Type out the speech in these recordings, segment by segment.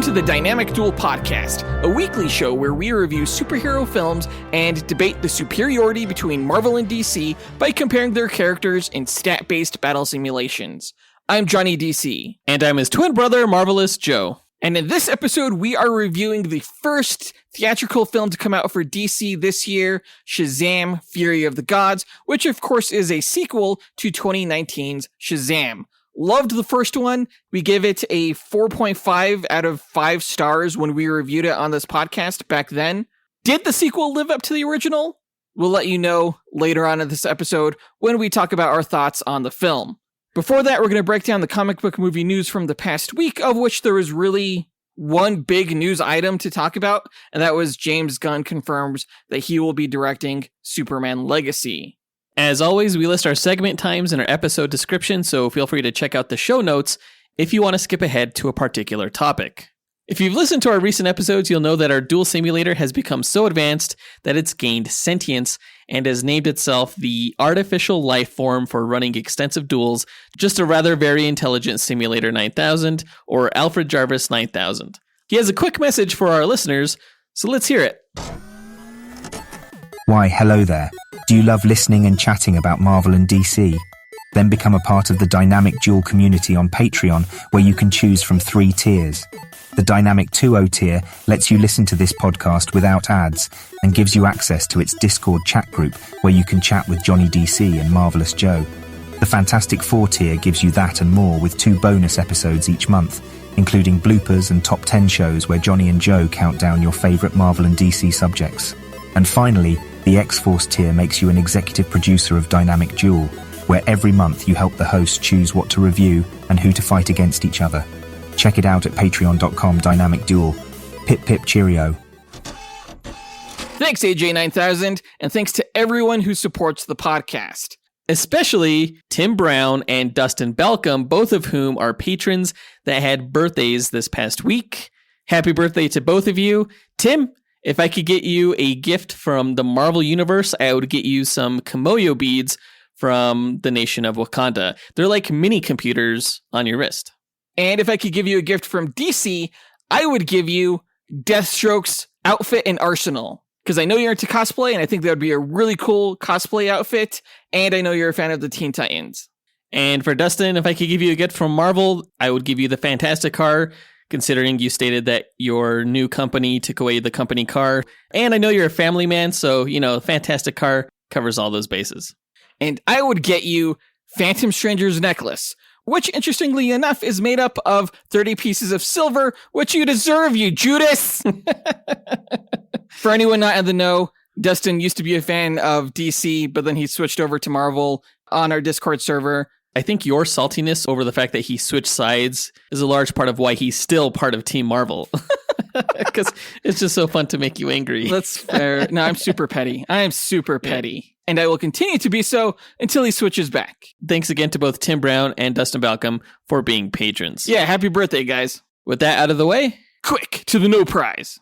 Welcome to the Dynamic Duel Podcast, a weekly show where we review superhero films and debate the superiority between Marvel and DC by comparing their characters in stat-based battle simulations. I'm Johnny DC. And I'm his twin brother, Marvelous Joe. And in this episode, we are reviewing the first theatrical film to come out for DC this year, Shazam! Fury of the Gods, which of course is a sequel to 2019's Shazam! Loved the first one. We gave it a 4.5 out of 5 stars when we reviewed it on this podcast back then. Did the sequel live up to the original? We'll let you know later on in this episode when we talk about our thoughts on the film. Before that, we're going to break down the comic book movie news from the past week, of which there was really one big news item to talk about, and that was James Gunn confirms that he will be directing Superman Legacy. As always, we list our segment times in our episode description, so feel free to check out the show notes if you want to skip ahead to a particular topic. If you've listened to our recent episodes, you'll know that our duel simulator has become so advanced that it's gained sentience and has named itself the artificial life form for running extensive duels, just a rather very intelligent Simulator 9000, or Alfred Jarvis 9000. He has a quick message for our listeners, so let's hear it. Why, hello there. Do you love listening and chatting about Marvel and DC? Then become a part of the Dynamic Duel community on Patreon, where you can choose from 3 tiers. The Dynamic 2.0 tier lets you listen to this podcast without ads and gives you access to its Discord chat group, where you can chat with Johnny DC and Marvelous Joe. The Fantastic 4 tier gives you that and more, with 2 bonus episodes each month, including bloopers and top 10 shows where Johnny and Joe count down your favourite Marvel and DC subjects. And finally, the X-Force tier makes you an executive producer of Dynamic Duel, where every month you help the host choose what to review and who to fight against each other. Check it out at patreon.com/Dynamic Duel. Pip pip cheerio. Thanks, AJ9000, and thanks to everyone who supports the podcast. Especially Tim Brown and Dustyn Balcom, both of whom are patrons that had birthdays this past week. Happy birthday to both of you. Tim, if I could get you a gift from the Marvel Universe, I would get you some Camacho beads from the nation of Wakanda. They're like mini computers on your wrist. And if I could give you a gift from DC, I would give you Deathstroke's outfit and arsenal. Because I know you're into cosplay, and I think that would be a really cool cosplay outfit. And I know you're a fan of the Teen Titans. And for Dustyn, if I could give you a gift from Marvel, I would give you the Fantastic car, considering you stated that your new company took away the company car. And I know you're a family man, so, Fantastic car covers all those bases. And I would get you Phantom Stranger's necklace, which, interestingly enough, is made up of 30 pieces of silver, which you deserve, you Judas! For anyone not in the know, Dustyn used to be a fan of DC, but then he switched over to Marvel on our Discord server. I think your saltiness over the fact that he switched sides is a large part of why he's still part of Team Marvel. Because it's just so fun to make you angry. That's fair. No, I'm super petty. I am super petty. And I will continue to be so until he switches back. Thanks again to both Tim Brown and Dustyn Balcom for being patrons. Yeah, happy birthday, guys. With that out of the way, quick to the no prize.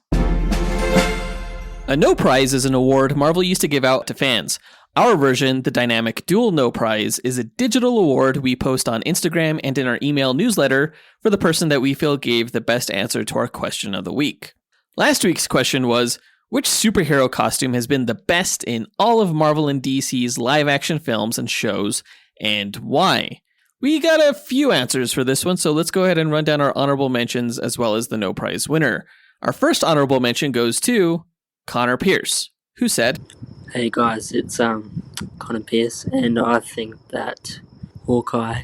A no prize is an award Marvel used to give out to fans. Our version, the Dynamic Duel No Prize, is a digital award we post on Instagram and in our email newsletter for the person that we feel gave the best answer to our question of the week. Last week's question was, which superhero costume has been the best in all of Marvel and DC's live-action films and shows, and why? We got a few answers for this one, so let's go ahead and run down our honorable mentions as well as the no prize winner. Our first honorable mention goes to Connor Pierce, who said, "Hey guys, it's Connor Pierce, and I think that Hawkeye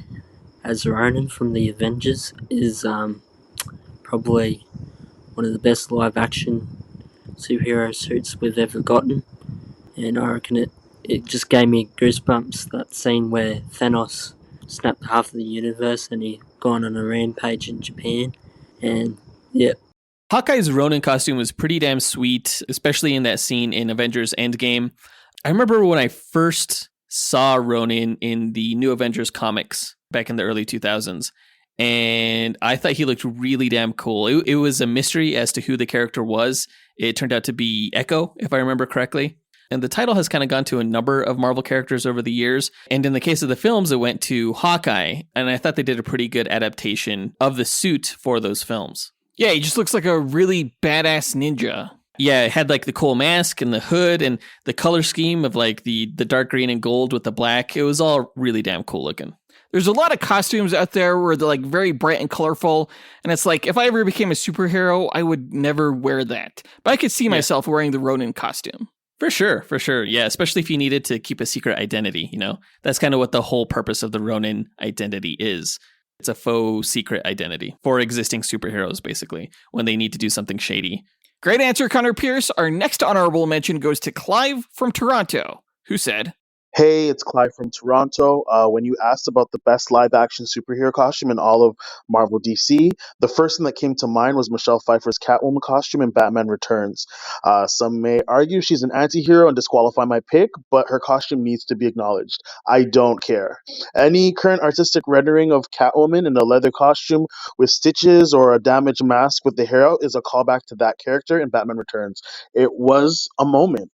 as Ronin from the Avengers is probably one of the best live-action superhero suits we've ever gotten, and I reckon it just gave me goosebumps, that scene where Thanos snapped half of the universe and he gone on a rampage in Japan, and yeah." Hawkeye's Ronin costume was pretty damn sweet, especially in that scene in Avengers Endgame. I remember when I first saw Ronin in the New Avengers comics back in the early 2000s, and I thought he looked really damn cool. It was a mystery as to who the character was. It turned out to be Echo, if I remember correctly. And the title has kind of gone to a number of Marvel characters over the years. And in the case of the films, it went to Hawkeye. And I thought they did a pretty good adaptation of the suit for those films. Yeah, he just looks like a really badass ninja. Yeah, it had like the cool mask and the hood and the color scheme of like the dark green and gold with the black. It was all really damn cool looking. There's a lot of costumes out there where they're like very bright and colorful. And it's like, if I ever became a superhero, I would never wear that. But I could see myself wearing the Ronin costume. For sure. Yeah, especially if you needed to keep a secret identity, you know? That's kind of what the whole purpose of the Ronin identity is. It's a faux secret identity for existing superheroes, basically, when they need to do something shady. Great answer, Connor Pierce. Our next honorable mention goes to Clive from Toronto, who said, Hey, it's Clive from Toronto. When you asked about the best live-action superhero costume in all of Marvel DC, the first thing that came to mind was Michelle Pfeiffer's Catwoman costume in Batman Returns. Some may argue she's an anti-hero and disqualify my pick, but her costume needs to be acknowledged. I don't care. Any current artistic rendering of Catwoman in a leather costume with stitches or a damaged mask with the hair out is a callback to that character in Batman Returns. It was a moment.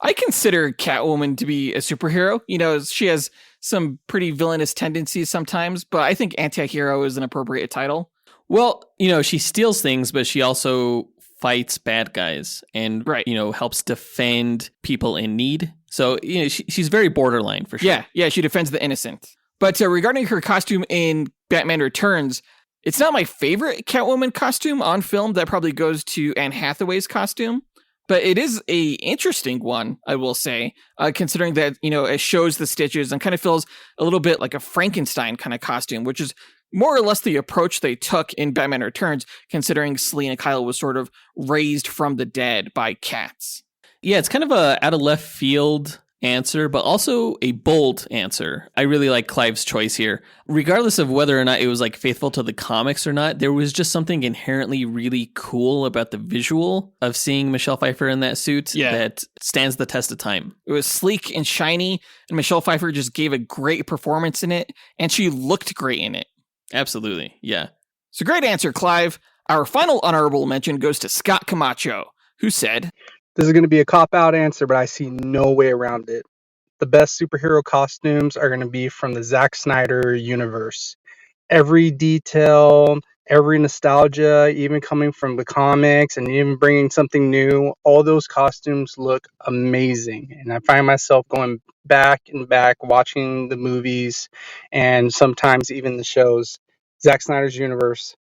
I consider Catwoman to be a superhero. You know, she has some pretty villainous tendencies sometimes, but I think anti-hero is an appropriate title. Well, you know, she steals things, but she also fights bad guys and, you know, helps defend people in need. So, you know, she's very borderline for sure. Yeah, she defends the innocent. But regarding her costume in Batman Returns, it's not my favorite Catwoman costume on film. That probably goes to Anne Hathaway's costume. But it is a interesting one, I will say, considering that, you know, it shows the stitches and kind of feels a little bit like a Frankenstein kind of costume, which is more or less the approach they took in Batman Returns, considering Selina Kyle was sort of raised from the dead by cats. Yeah, it's kind of a out of left field answer, but also a bold answer. I really like Clive's choice here. Regardless of whether or not it was like faithful to the comics or not, there was just something inherently really cool about the visual of seeing Michelle Pfeiffer in that suit that stands the test of time. It was sleek and shiny, and Michelle Pfeiffer just gave a great performance in it, and she looked great in it. Absolutely, yeah. So great answer, Clive. Our final honorable mention goes to Scott Camacho, who said, "This is going to be a cop-out answer, but I see no way around it. The best superhero costumes are going to be from the Zack Snyder universe. Every detail, every nostalgia, even coming from the comics and even bringing something new, all those costumes look amazing. And I find myself going back and back, watching the movies and sometimes even the shows. Zack Snyder's universe."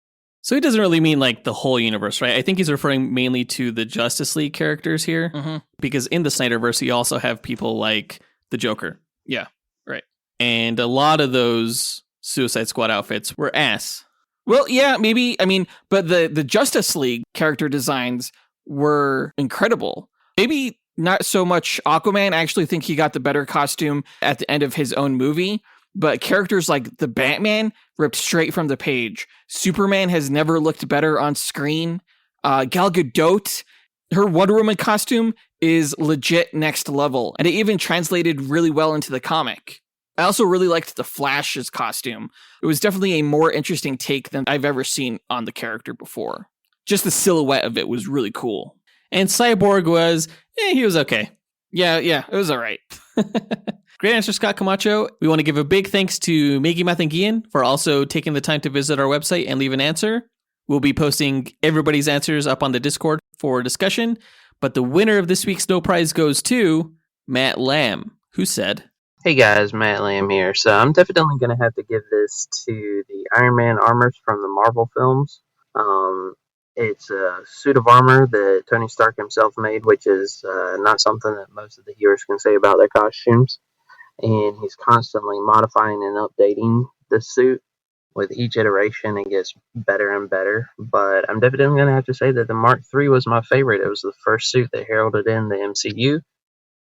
So he doesn't really mean like the whole universe, right? I think he's referring mainly to the Justice League characters here, because in the Snyderverse, you also have people like the Joker. Yeah, right. And a lot of those Suicide Squad outfits were ass. Well, yeah, maybe. I mean, but the Justice League character designs were incredible. Maybe not so much Aquaman. I actually think he got the better costume at the end of his own movie. But characters like the Batman ripped straight from the page. Superman has never looked better on screen. Gal Gadot, her Wonder Woman costume is legit next level. And it even translated really well into the comic. I also really liked the Flash's costume. It was definitely a more interesting take than I've ever seen on the character before. Just the silhouette of it was really cool. And Cyborg was, he was okay. Yeah, it was all right. Great answer, Scott Camacho. We want to give a big thanks to Miggy Matanguihan for also taking the time to visit our website and leave an answer. We'll be posting everybody's answers up on the Discord for discussion. But the winner of this week's No Prize goes to Matt Lamb, who said, "Hey guys, Matt Lamb here. So I'm definitely going to have to give this to the Iron Man armors from the Marvel films. It's a suit of armor that Tony Stark himself made, which is not something that most of the heroes can say about their costumes. And he's constantly modifying and updating the suit. With each iteration, it gets better and better. But I'm definitely going to have to say that the Mark III was my favorite. It was the first suit that heralded in the MCU.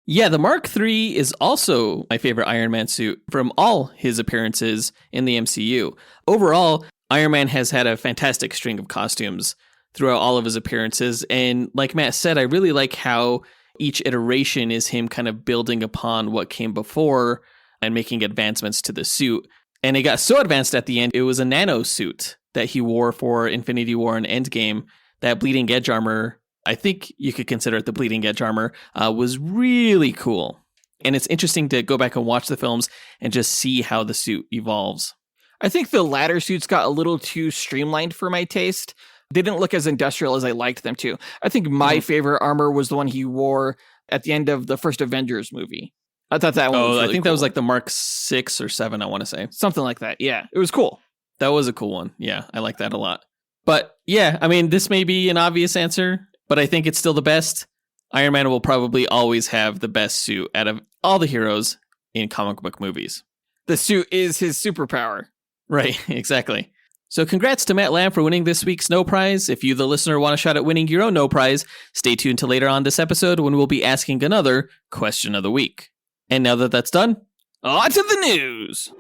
Yeah, the Mark III is also my favorite Iron Man suit from all his appearances in the MCU. Overall, Iron Man has had a fantastic string of costumes throughout all of his appearances. And like Matt said, I really like how each iteration is him kind of building upon what came before and making advancements to the suit. And it got so advanced at the end, it was a nano suit that he wore for Infinity War and Endgame. That bleeding edge armor, I think you could consider it the bleeding edge armor, was really cool. And it's interesting to go back and watch the films and just see how the suit evolves. I think the latter suits got a little too streamlined for my taste. They didn't look as industrial as I liked them to. I think my favorite armor was the one he wore at the end of the first Avengers movie. I thought that one was really I think cool. that was like the Mark 6 or 7, I want to say. Something like that. Yeah, it was cool. That was a cool one. Yeah, I like that a lot. But yeah, I mean, this may be an obvious answer, but I think it's still the best. Iron Man will probably always have the best suit out of all the heroes in comic book movies. The suit is his superpower. Right, exactly. So congrats to Matt Lamb for winning this week's No Prize. If you, the listener, want a shot at winning your own No Prize, stay tuned to later on this episode when we'll be asking another question of the week. And now that that's done, on to the news.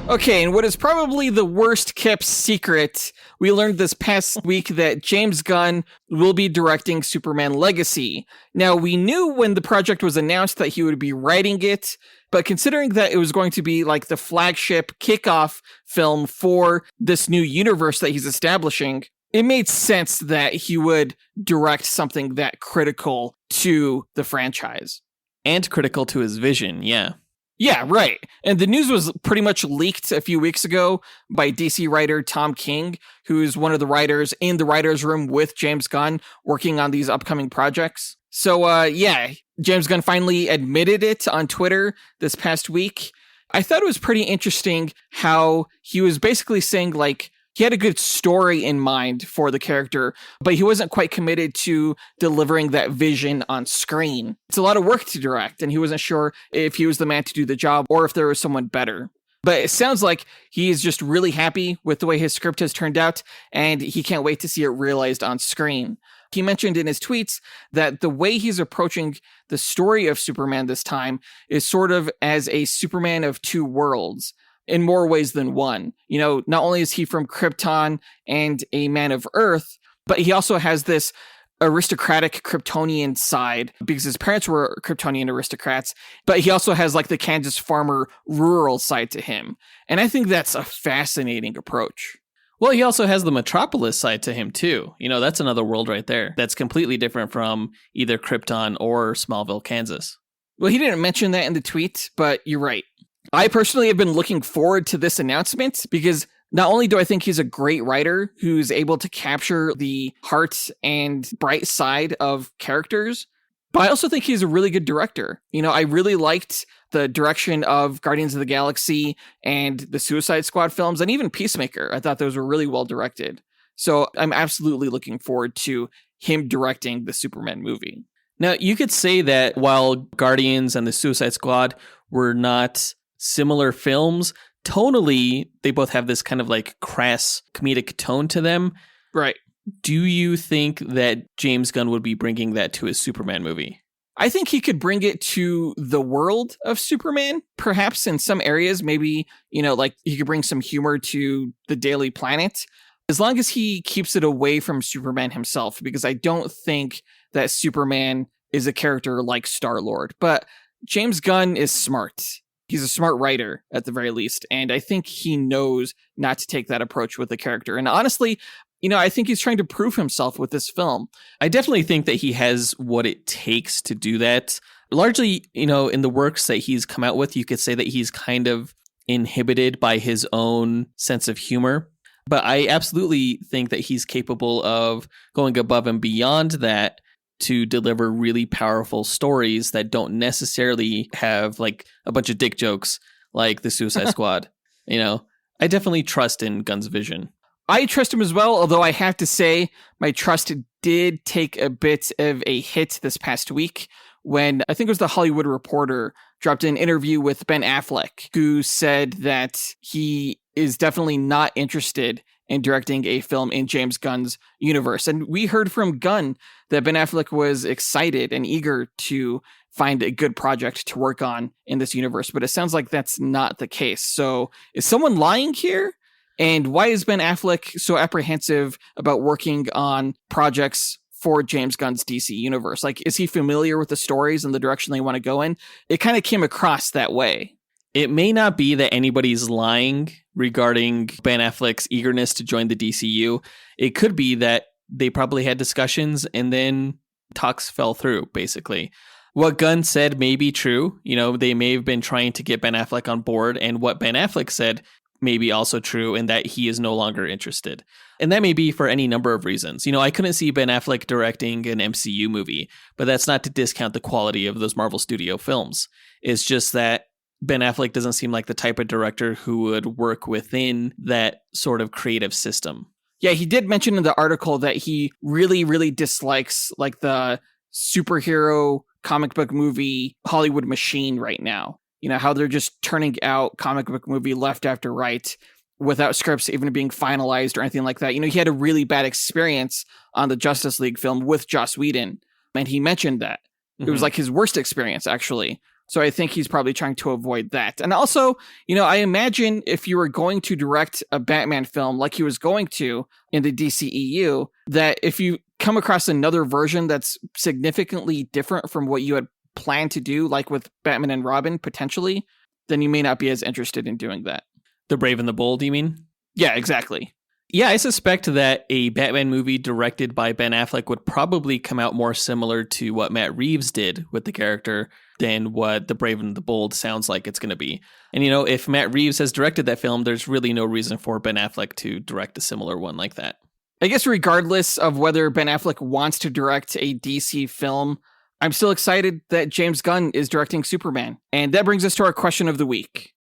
Okay, and what is probably the worst kept secret, we learned this past week that James Gunn will be directing Superman Legacy. Now, we knew when the project was announced that he would be writing it, but considering that it was going to be like the flagship kickoff film for this new universe that he's establishing, it made sense that he would direct something that critical to the franchise. And critical to his vision, yeah. Yeah, right. And the news was pretty much leaked a few weeks ago by DC writer Tom King, who's one of the writers in the writer's room with James Gunn working on these upcoming projects. So, yeah, James Gunn finally admitted it on Twitter this past week. I thought it was pretty interesting how he was basically saying, like, he had a good story in mind for the character, but he wasn't quite committed to delivering that vision on screen. It's a lot of work to direct, and he wasn't sure if he was the man to do the job or if there was someone better. But it sounds like he's just really happy with the way his script has turned out, and he can't wait to see it realized on screen. He mentioned in his tweets that the way he's approaching the story of Superman this time is sort of as a Superman of two worlds, in more ways than one. You know, not only is he from Krypton and a man of Earth, but he also has this aristocratic Kryptonian side because his parents were Kryptonian aristocrats, but he also has like the Kansas farmer rural side to him. And I think that's a fascinating approach. Well, he also has the Metropolis side to him too. You know, that's another world right there. That's completely different from either Krypton or Smallville, Kansas. Well, he didn't mention that in the tweet, but you're right. I personally have been looking forward to this announcement because not only do I think he's a great writer who's able to capture the heart and bright side of characters, but I also think he's a really good director. You know, I really liked the direction of Guardians of the Galaxy and the Suicide Squad films and even Peacemaker. I thought those were really well directed. So I'm absolutely looking forward to him directing the Superman movie. Now, you could say that while Guardians and the Suicide Squad were not similar films, tonally, they both have this kind of like crass comedic tone to them. Right. Do you think that James Gunn would be bringing that to his Superman movie? I think he could bring it to the world of Superman, perhaps in some areas. Maybe, you know, like he could bring some humor to the Daily Planet, as long as he keeps it away from Superman himself, because I don't think that Superman is a character like Star-Lord. But James Gunn is smart. He's a smart writer, at the very least, and I think he knows not to take that approach with the character. And honestly, you know, I think he's trying to prove himself with this film. I definitely think that he has what it takes to do that. Largely, you know, in the works that he's come out with, you could say that he's kind of inhibited by his own sense of humor. But I absolutely think that he's capable of going above and beyond that to deliver really powerful stories that don't necessarily have like a bunch of dick jokes like the Suicide Squad. You know, I definitely trust in Gunn's vision. I trust him as well, although I have to say my trust did take a bit of a hit this past week when I think it was the Hollywood Reporter dropped an interview with Ben Affleck, who said that he is definitely not interested in directing a film in James Gunn's universe. And we heard from Gunn that Ben Affleck was excited and eager to find a good project to work on in this universe, but it sounds like that's not the case. So is someone lying here? And why is Ben Affleck so apprehensive about working on projects for James Gunn's DC universe? Like, is he familiar with the stories and the direction they want to go in? It kind of came across that way. It may not be that anybody's lying regarding Ben Affleck's eagerness to join the DCU. It could be that they probably had discussions and then talks fell through, basically. What Gunn said may be true. They may have been trying to get Ben Affleck on board, and what Ben Affleck said may be also true, in that he is no longer interested. And that may be for any number of reasons. I couldn't see Ben Affleck directing an MCU movie, but that's not to discount the quality of those Marvel Studio films. It's just that Ben Affleck doesn't seem like the type of director who would work within that sort of creative system. Yeah, he did mention in the article that he really, really dislikes like the superhero comic book movie Hollywood machine right now. How they're just turning out comic book movie left after right without scripts even being finalized or anything like that. He had a really bad experience on the Justice League film with Joss Whedon, and he mentioned that. It was like his worst experience, actually. So I think he's probably trying to avoid that. And also, I imagine if you were going to direct a Batman film like he was going to in the DCEU, that if you come across another version that's significantly different from what you had planned to do, like with Batman and Robin, potentially, then you may not be as interested in doing that. The Brave and the Bold, you mean? Yeah, exactly. Yeah, I suspect that a Batman movie directed by Ben Affleck would probably come out more similar to what Matt Reeves did with the character than what The Brave and the Bold sounds like it's going to be. And, if Matt Reeves has directed that film, there's really no reason for Ben Affleck to direct a similar one like that. I guess regardless of whether Ben Affleck wants to direct a DC film, I'm still excited that James Gunn is directing Superman. And that brings us to our question of the week.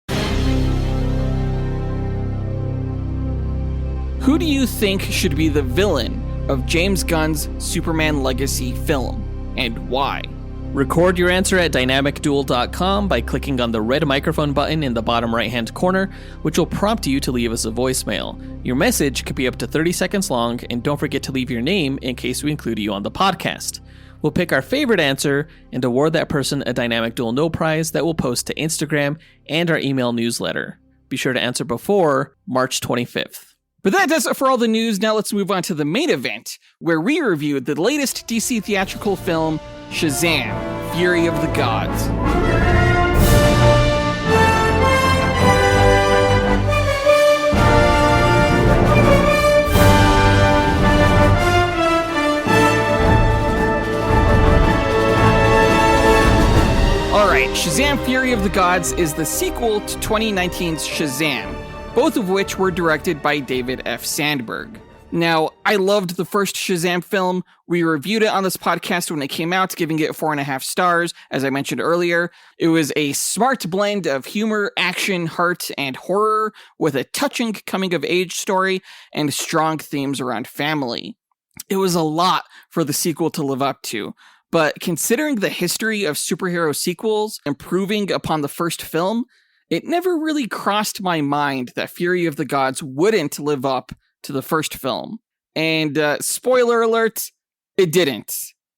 Who do you think should be the villain of James Gunn's Superman Legacy film, and why? Record your answer at dynamicduel.com by clicking on the red microphone button in the bottom right-hand corner, which will prompt you to leave us a voicemail. Your message could be up to 30 seconds long, and don't forget to leave your name in case we include you on the podcast. We'll pick our favorite answer and award that person a Dynamic Duel No Prize that we'll post to Instagram and our email newsletter. Be sure to answer before March 25th. But that does it for all the news. Now let's move on to the main event, where we reviewed the latest DC theatrical film, Shazam! Fury of the Gods. Alright, Shazam! Fury of the Gods is the sequel to 2019's Shazam, both of which were directed by David F. Sandberg. Now, I loved the first Shazam film. We reviewed it on this podcast when it came out, giving it 4.5 stars, as I mentioned earlier. It was a smart blend of humor, action, heart, and horror, with a touching coming-of-age story and strong themes around family. It was a lot for the sequel to live up to, but considering the history of superhero sequels improving upon the first film, it never really crossed my mind that Fury of the Gods wouldn't live up to the first film. And spoiler alert, it didn't.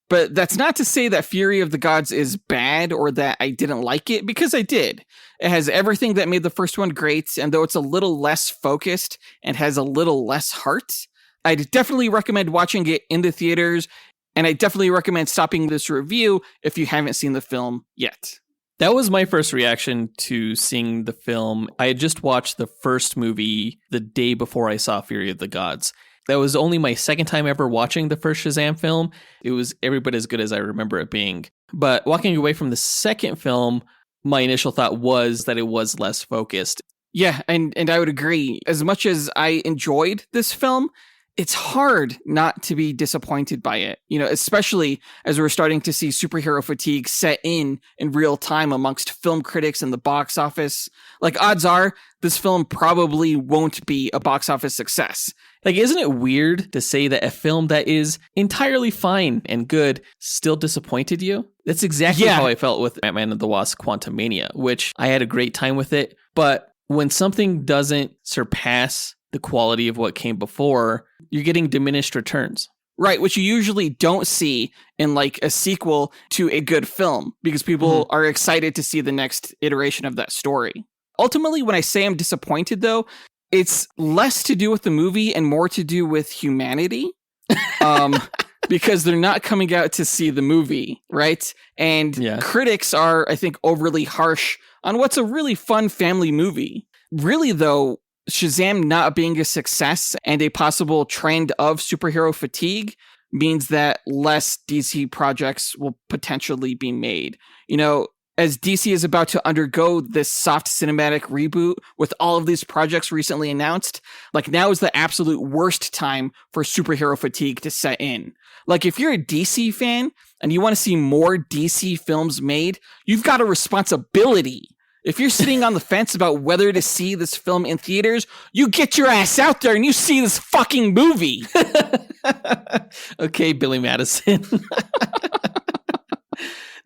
But that's not to say that Fury of the Gods is bad or that I didn't like it, because I did. It has everything that made the first one great, and though it's a little less focused and has a little less heart, I'd definitely recommend watching it in the theaters, and I definitely recommend stopping this review if you haven't seen the film yet. That was my first reaction to seeing the film. I had just watched the first movie the day before I saw Fury of the Gods. That was only my second time ever watching the first Shazam film. It was every bit as good as I remember it being. But walking away from the second film, my initial thought was that it was less focused. Yeah, and I would agree. As much as I enjoyed this film, it's hard not to be disappointed by it, especially as we're starting to see superhero fatigue set in real time amongst film critics and the box office. Like, odds are this film probably won't be a box office success. Like, isn't it weird to say that a film that is entirely fine and good still disappointed you? That's exactly how I felt with Ant-Man and the Wasp: Quantumania, which I had a great time with it. But when something doesn't surpass the quality of what came before, you're getting diminished returns. Right, which you usually don't see in like a sequel to a good film, because people are excited to see the next iteration of that story. Ultimately, when I say I'm disappointed, though, it's less to do with the movie and more to do with humanity, because they're not coming out to see the movie, right? And critics are, I think, overly harsh on what's a really fun family movie. Really, though, Shazam not being a success and a possible trend of superhero fatigue means that less DC projects will potentially be made. You know, as DC is about to undergo this soft cinematic reboot with all of these projects recently announced, like now is the absolute worst time for superhero fatigue to set in. Like if you're a DC fan and you want to see more DC films made, you've got a responsibility. If you're sitting on the fence about whether to see this film in theaters, you get your ass out there and you see this fucking movie. Okay, Billy Madison.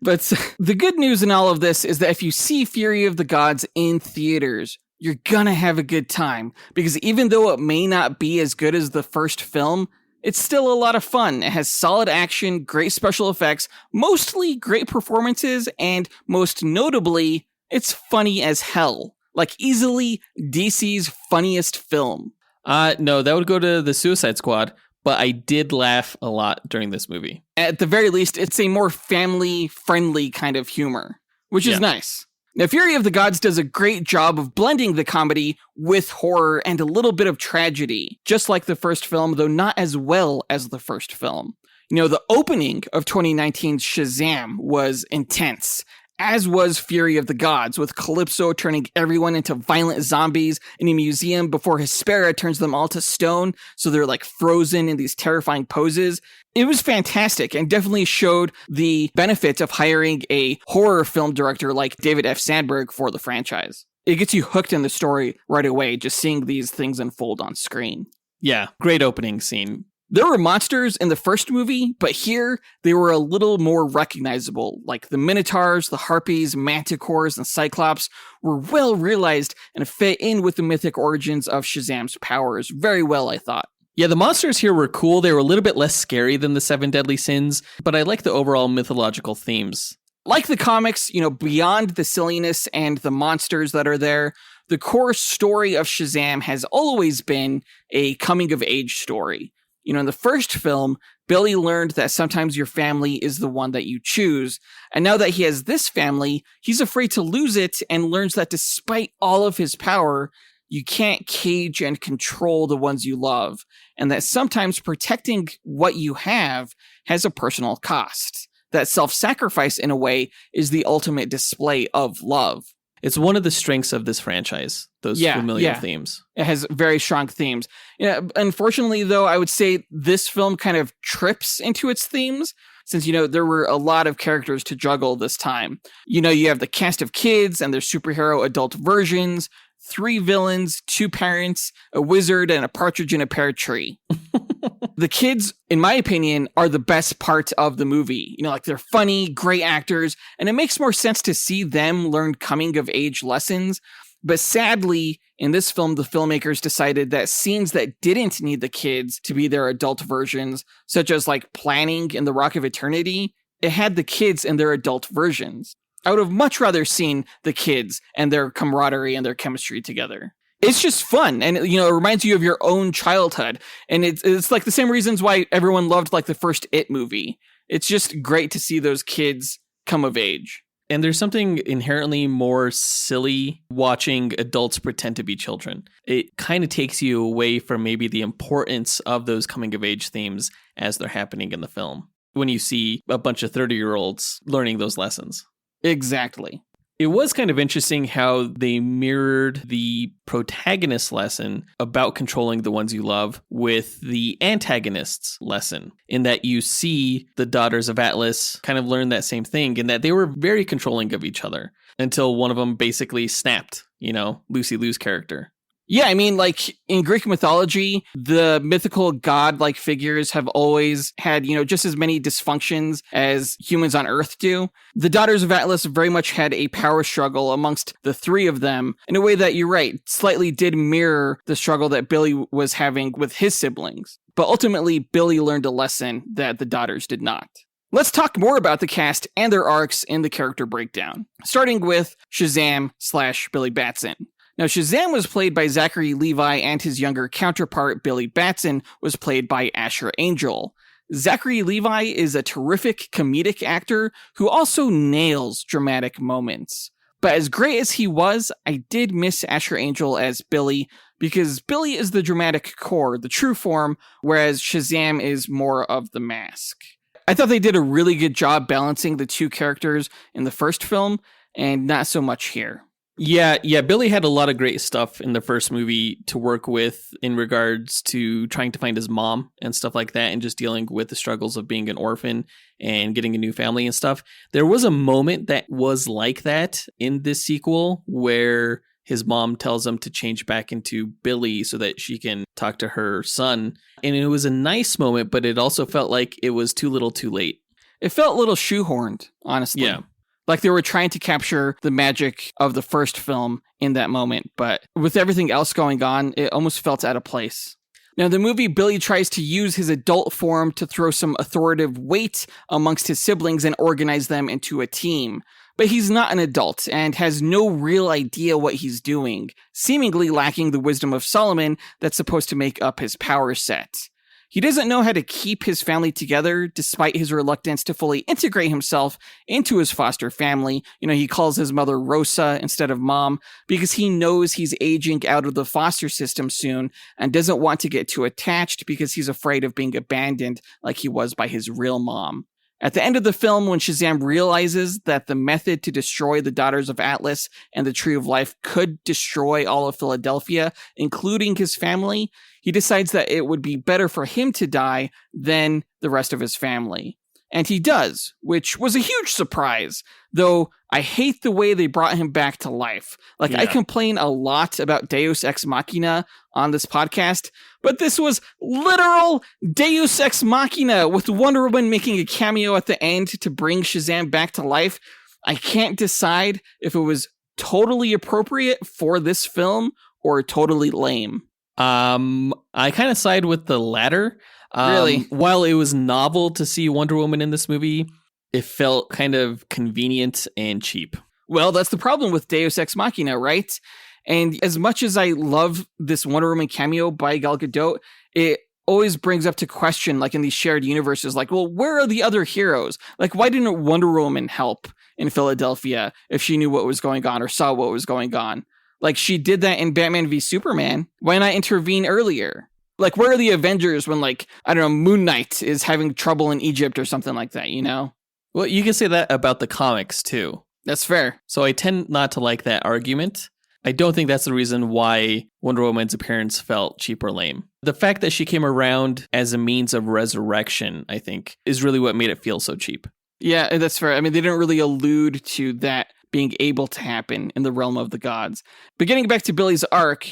But the good news in all of this is that if you see Fury of the Gods in theaters, you're gonna have a good time. Because even though it may not be as good as the first film, it's still a lot of fun. It has solid action, great special effects, mostly great performances, and most notably, it's funny as hell. Like easily DC's funniest film. No, that would go to The Suicide Squad. But I did laugh a lot during this movie. At the very least, it's a more family-friendly kind of humor, which is nice. Now, Fury of the Gods does a great job of blending the comedy with horror and a little bit of tragedy, just like the first film, though not as well as the first film. You know, the opening of 2019's Shazam was intense, as was Fury of the Gods, with Calypso turning everyone into violent zombies in a museum before Hespera turns them all to stone, so they're like frozen in these terrifying poses. It was fantastic and definitely showed the benefit of hiring a horror film director like David F. Sandberg for the franchise. It gets you hooked in the story right away, just seeing these things unfold on screen. Yeah, great opening scene. There were monsters in the first movie, but here they were a little more recognizable, like the Minotaurs, the Harpies, Manticores, and Cyclops were well realized and fit in with the mythic origins of Shazam's powers very well, I thought. Yeah, the monsters here were cool. They were a little bit less scary than the Seven Deadly Sins, but I like the overall mythological themes. Like the comics, you know, beyond the silliness and the monsters that are there, the core story of Shazam has always been a coming-of-age story. You know, in the first film, Billy learned that sometimes your family is the one that you choose. And now that he has this family, he's afraid to lose it and learns that despite all of his power, you can't cage and control the ones you love. And that sometimes protecting what you have has a personal cost. That self-sacrifice, in a way, is the ultimate display of love. It's one of the strengths of this franchise, those familiar themes. It has very strong themes. Yeah, unfortunately, though, I would say this film kind of trips into its themes, since, you know, there were a lot of characters to juggle this time. You know, you have the cast of kids and their superhero adult versions, 3 villains, 2 parents, a wizard, and a partridge in a pear tree. The kids, in my opinion, are the best part of the movie. You know, like they're funny, great actors, and it makes more sense to see them learn coming-of-age lessons. But sadly, in this film, the filmmakers decided that scenes that didn't need the kids to be their adult versions, such as like planning in the Rock of Eternity, it had the kids in their adult versions. I would have much rather seen the kids and their camaraderie and their chemistry together. It's just fun, and, you know, it reminds you of your own childhood, and it's like the same reasons why everyone loved like the first It movie. It's just great to see those kids come of age. And there's something inherently more silly watching adults pretend to be children. It kind of takes you away from maybe the importance of those coming of age themes as they're happening in the film, when you see a bunch of 30-year-olds learning those lessons. Exactly. It was kind of interesting how they mirrored the protagonist's lesson about controlling the ones you love with the antagonist's lesson, in that you see the Daughters of Atlas kind of learn that same thing, in that they were very controlling of each other until one of them basically snapped, you know, Lucy Liu's character. Yeah, I mean, like, in Greek mythology, the mythical god-like figures have always had, you know, just as many dysfunctions as humans on Earth do. The Daughters of Atlas very much had a power struggle amongst the 3 of them, in a way that, you're right, slightly did mirror the struggle that Billy was having with his siblings. But ultimately, Billy learned a lesson that the daughters did not. Let's talk more about the cast and their arcs in the character breakdown, starting with Shazam/Billy Batson. Now, Shazam was played by Zachary Levi, and his younger counterpart, Billy Batson, was played by Asher Angel. Zachary Levi is a terrific comedic actor who also nails dramatic moments. But as great as he was, I did miss Asher Angel as Billy, because Billy is the dramatic core, the true form, whereas Shazam is more of the mask. I thought they did a really good job balancing the two characters in the first film, and not so much here. Yeah, Billy had a lot of great stuff in the first movie to work with in regards to trying to find his mom and stuff like that, and just dealing with the struggles of being an orphan and getting a new family and stuff. There was a moment that was like that in this sequel where his mom tells him to change back into Billy so that she can talk to her son. And it was a nice moment, but it also felt like it was too little too late. It felt a little shoehorned, honestly. Yeah. Like they were trying to capture the magic of the first film in that moment, but with everything else going on, it almost felt out of place. Now, in the movie, Billy tries to use his adult form to throw some authoritative weight amongst his siblings and organize them into a team. But he's not an adult and has no real idea what he's doing, seemingly lacking the wisdom of Solomon that's supposed to make up his power set. He doesn't know how to keep his family together, despite his reluctance to fully integrate himself into his foster family. He calls his mother Rosa instead of Mom, because he knows he's aging out of the foster system soon and doesn't want to get too attached because he's afraid of being abandoned like he was by his real mom. At the end of the film, when Shazam realizes that the method to destroy the Daughters of Atlas and the Tree of Life could destroy all of Philadelphia, including his family, he decides that it would be better for him to die than the rest of his family. And he does, which was a huge surprise, though I hate the way they brought him back to life. I complain a lot about Deus Ex Machina on this podcast, but this was literal Deus Ex Machina with Wonder Woman making a cameo at the end to bring Shazam back to life. I can't decide if it was totally appropriate for this film or totally lame. I kind of side with the latter. Really? While it was novel to see Wonder Woman in this movie, it felt kind of convenient and cheap. Well, that's the problem with Deus Ex Machina, right? And as much as I love this Wonder Woman cameo by Gal Gadot, it always brings up to question, in these shared universes, well, where are the other heroes? Why didn't Wonder Woman help in Philadelphia if she knew what was going on or saw what was going on? She did that in Batman v Superman. Why not intervene earlier? Where are the Avengers when, Moon Knight is having trouble in Egypt or something like that, Well, you can say that about the comics, too. That's fair. So I tend not to like that argument. I don't think that's the reason why Wonder Woman's appearance felt cheap or lame. The fact that she came around as a means of resurrection, I think, is really what made it feel so cheap. Yeah, that's fair. I mean, they didn't really allude to that being able to happen in the realm of the gods. But getting back to Billy's arc,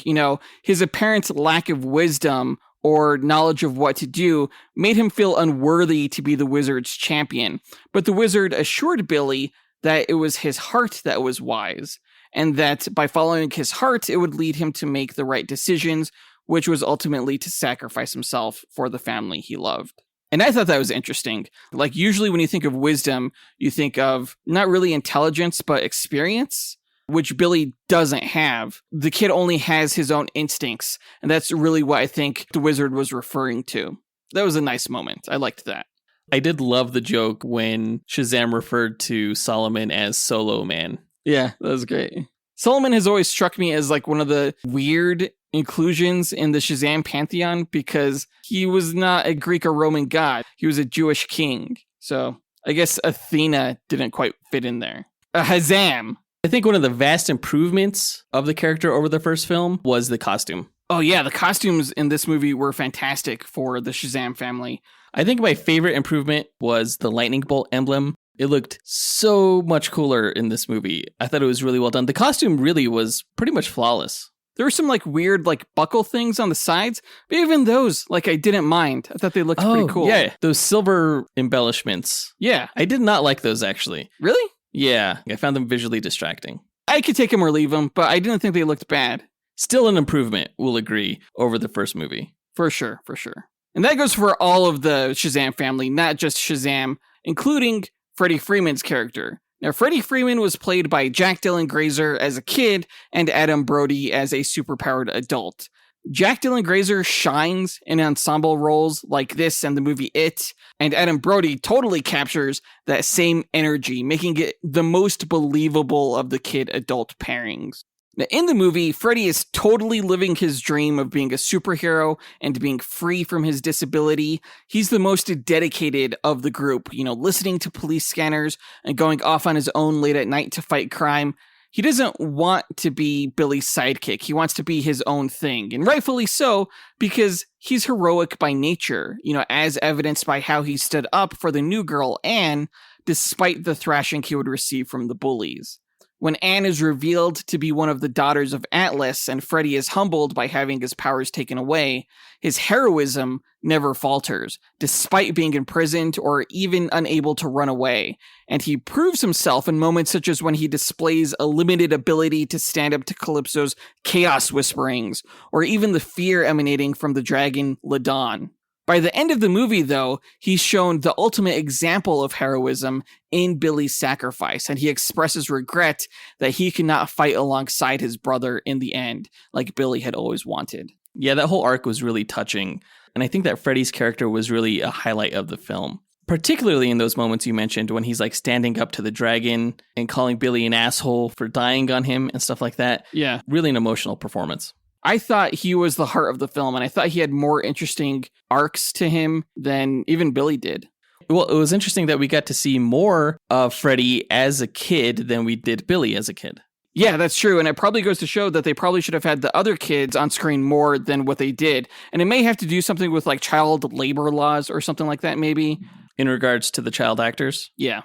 his apparent lack of wisdom or knowledge of what to do made him feel unworthy to be the wizard's champion. But the wizard assured Billy that it was his heart that was wise, and that by following his heart, it would lead him to make the right decisions, which was ultimately to sacrifice himself for the family he loved. And I thought that was interesting. Usually when you think of wisdom, you think of not really intelligence, but experience, which Billy doesn't have. The kid only has his own instincts, and that's really what I think the wizard was referring to. That was a nice moment. I liked that. I did love the joke when Shazam referred to Solomon as Solo Man. Yeah, that was great. Solomon has always struck me as one of the weird inclusions in the Shazam pantheon because he was not a Greek or Roman god. He was a Jewish king. So I guess Athena didn't quite fit in there. Shazam. I think one of the vast improvements of the character over the first film was the costume. Oh yeah, the costumes in this movie were fantastic for the Shazam family. I think my favorite improvement was the lightning bolt emblem. It looked so much cooler in this movie. I thought it was really well done. The costume really was pretty much flawless. There were some weird buckle things on the sides, but even those I didn't mind. I thought they looked pretty cool. Yeah, those silver embellishments. Yeah. I did not like those actually. Really? Yeah, I found them visually distracting. I could take them or leave them, but I didn't think they looked bad. Still an improvement, we'll agree, over the first movie. For sure, for sure. And that goes for all of the Shazam family, not just Shazam, including Freddie Freeman's character. Now, Freddie Freeman was played by Jack Dylan Grazer as a kid and Adam Brody as a superpowered adult. Jack Dylan Grazer shines in ensemble roles like this and the movie It, and Adam Brody totally captures that same energy, making it the most believable of the kid-adult pairings. Now, in the movie, Freddy is totally living his dream of being a superhero and being free from his disability. He's the most dedicated of the group, listening to police scanners and going off on his own late at night to fight crime. He doesn't want to be Billy's sidekick. He wants to be his own thing, and rightfully so, because he's heroic by nature, as evidenced by how he stood up for the new girl, Anne, despite the thrashing he would receive from the bullies. When Anne is revealed to be one of the daughters of Atlas and Freddy is humbled by having his powers taken away, his heroism never falters, despite being imprisoned or even unable to run away. And he proves himself in moments such as when he displays a limited ability to stand up to Calypso's chaos whisperings, or even the fear emanating from the dragon Ladon. By the end of the movie, though, he's shown the ultimate example of heroism in Billy's sacrifice, and he expresses regret that he cannot fight alongside his brother in the end, like Billy had always wanted. Yeah, that whole arc was really touching, and I think that Freddy's character was really a highlight of the film. Particularly in those moments you mentioned when he's like standing up to the dragon and calling Billy an asshole for dying on him and stuff like that. Yeah. Really an emotional performance. I thought he was the heart of the film, and I thought he had more interesting arcs to him than even Billy did. Well, it was interesting that we got to see more of Freddy as a kid than we did Billy as a kid. Yeah, that's true, and it probably goes to show that they probably should have had the other kids on screen more than what they did. And it may have to do something with like child labor laws or something like that, maybe. In regards to the child actors? Yeah.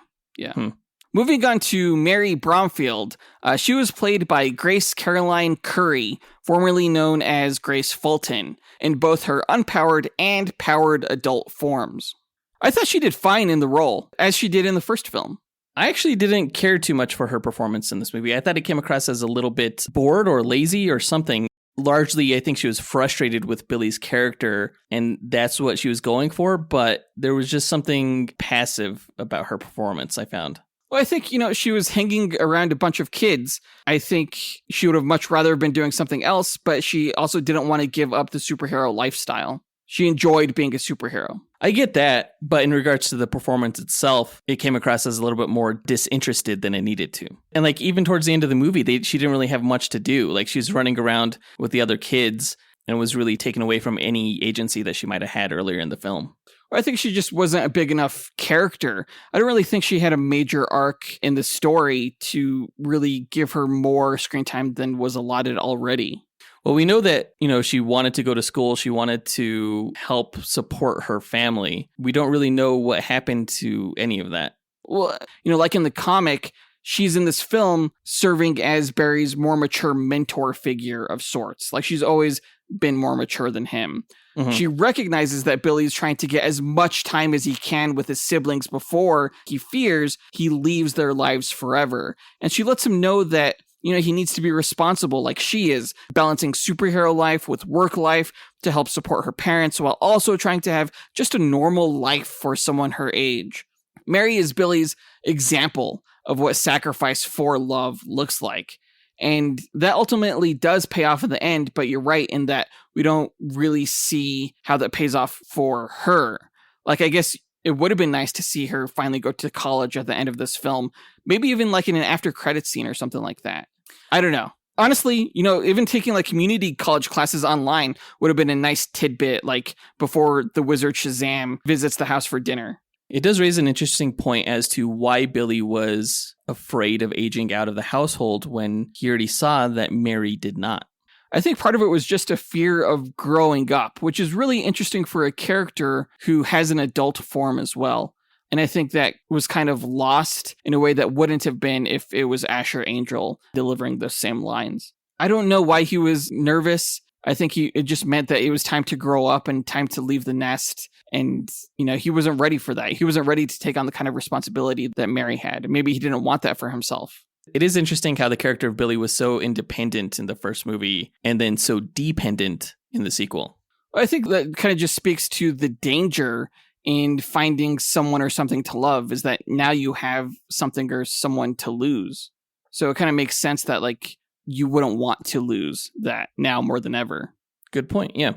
Moving on to Mary Bromfield, she was played by Grace Caroline Curry, formerly known as Grace Fulton, in both her unpowered and powered adult forms. I thought she did fine in the role, as she did in the first film. I actually didn't care too much for her performance in this movie. I thought it came across as a little bit bored or lazy or something. Largely, I think she was frustrated with Billy's character, and that's what she was going for, but there was just something passive about her performance, I found. Well, I think, she was hanging around a bunch of kids. I think she would have much rather been doing something else, but she also didn't want to give up the superhero lifestyle. She enjoyed being a superhero. I get that, but in regards to the performance itself, it came across as a little bit more disinterested than it needed to. And like even towards the end of the movie, she didn't really have much to do. Like she was running around with the other kids and was really taken away from any agency that she might have had earlier in the film. I think she just wasn't a big enough character. I don't really think she had a major arc in the story to really give her more screen time than was allotted already. Well, we know that, she wanted to go to school. She wanted to help support her family. We don't really know what happened to any of that. Well, like in the comic, she's in this film serving as Barry's more mature mentor figure of sorts. Like she's always been more mature than him. Mm-hmm. She recognizes that Billy's trying to get as much time as he can with his siblings before he fears he leaves their lives forever. And she lets him know that, he needs to be responsible like she is, balancing superhero life with work life to help support her parents while also trying to have just a normal life for someone her age. Mary is Billy's example of what sacrifice for love looks like. And that ultimately does pay off in the end, but you're right in that we don't really see how that pays off for her. Like, I guess it would have been nice to see her finally go to college at the end of this film, maybe even like in an after credits scene or something like that. I don't know. Honestly, even taking like community college classes online would have been a nice tidbit, like before the wizard Shazam visits the house for dinner. It does raise an interesting point as to why Billy was afraid of aging out of the household when he already saw that Mary did not. I think part of it was just a fear of growing up, which is really interesting for a character who has an adult form as well. And I think that was kind of lost in a way that wouldn't have been if it was Asher Angel delivering those same lines. I don't know why he was nervous. I think it just meant that it was time to grow up and time to leave the nest. And, he wasn't ready for that. He wasn't ready to take on the kind of responsibility that Mary had. Maybe he didn't want that for himself. It is interesting how the character of Billy was so independent in the first movie and then so dependent in the sequel. I think that kind of just speaks to the danger in finding someone or something to love, is that now you have something or someone to lose. So it kind of makes sense that like you wouldn't want to lose that now more than ever. Good point. Yeah.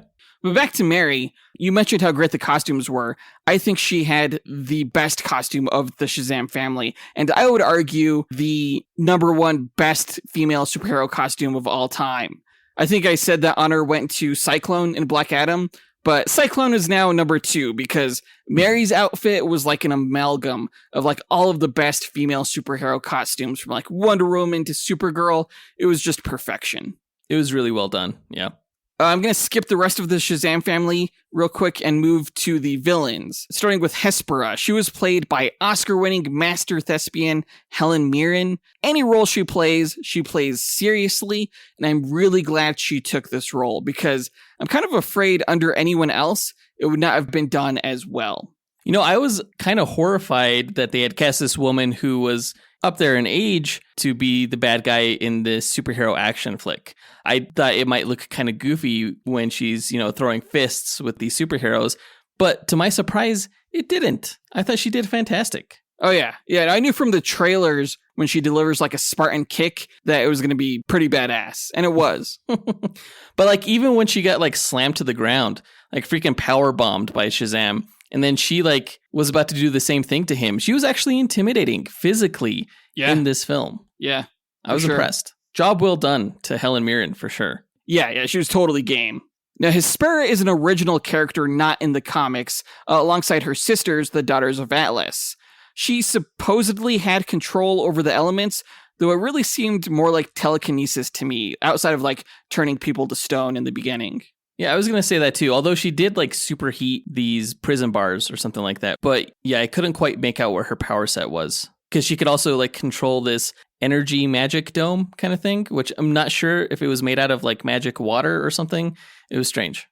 But back to Mary, you mentioned how great the costumes were. I think she had the best costume of the Shazam family. And I would argue the number one best female superhero costume of all time. I think I said that honor went to Cyclone in Black Adam, but Cyclone is now number 2 because Mary's outfit was like an amalgam of like all of the best female superhero costumes from like Wonder Woman to Supergirl. It was just perfection. It was really well done. Yeah. I'm going to skip the rest of the Shazam family real quick and move to the villains, starting with Hespera. She was played by Oscar-winning master thespian Helen Mirren. Any role she plays seriously, and I'm really glad she took this role because I'm kind of afraid under anyone else, it would not have been done as well. You know, I was kind of horrified that they had cast this woman who was up there in age to be the bad guy in this superhero action flick. I thought it might look kind of goofy when she's, throwing fists with these superheroes. But to my surprise, it didn't. I thought she did fantastic. Oh, yeah. Yeah, I knew from the trailers when she delivers like a Spartan kick that it was going to be pretty badass. And it was. But like even when she got like slammed to the ground, like freaking power bombed by Shazam, and then she like was about to do the same thing to him. She was actually intimidating physically in this film. Yeah. I was impressed. Job well done to Helen Mirren for sure. Yeah, she was totally game. Now, Hespera is an original character not in the comics, alongside her sisters, the Daughters of Atlas. She supposedly had control over the elements, though it really seemed more like telekinesis to me, outside of like turning people to stone in the beginning. Yeah, I was going to say that too, although she did like superheat these prison bars or something like that. But yeah, I couldn't quite make out what her power set was. Because she could also like control this energy magic dome kind of thing, which I'm not sure if it was made out of like magic water or something. It was strange.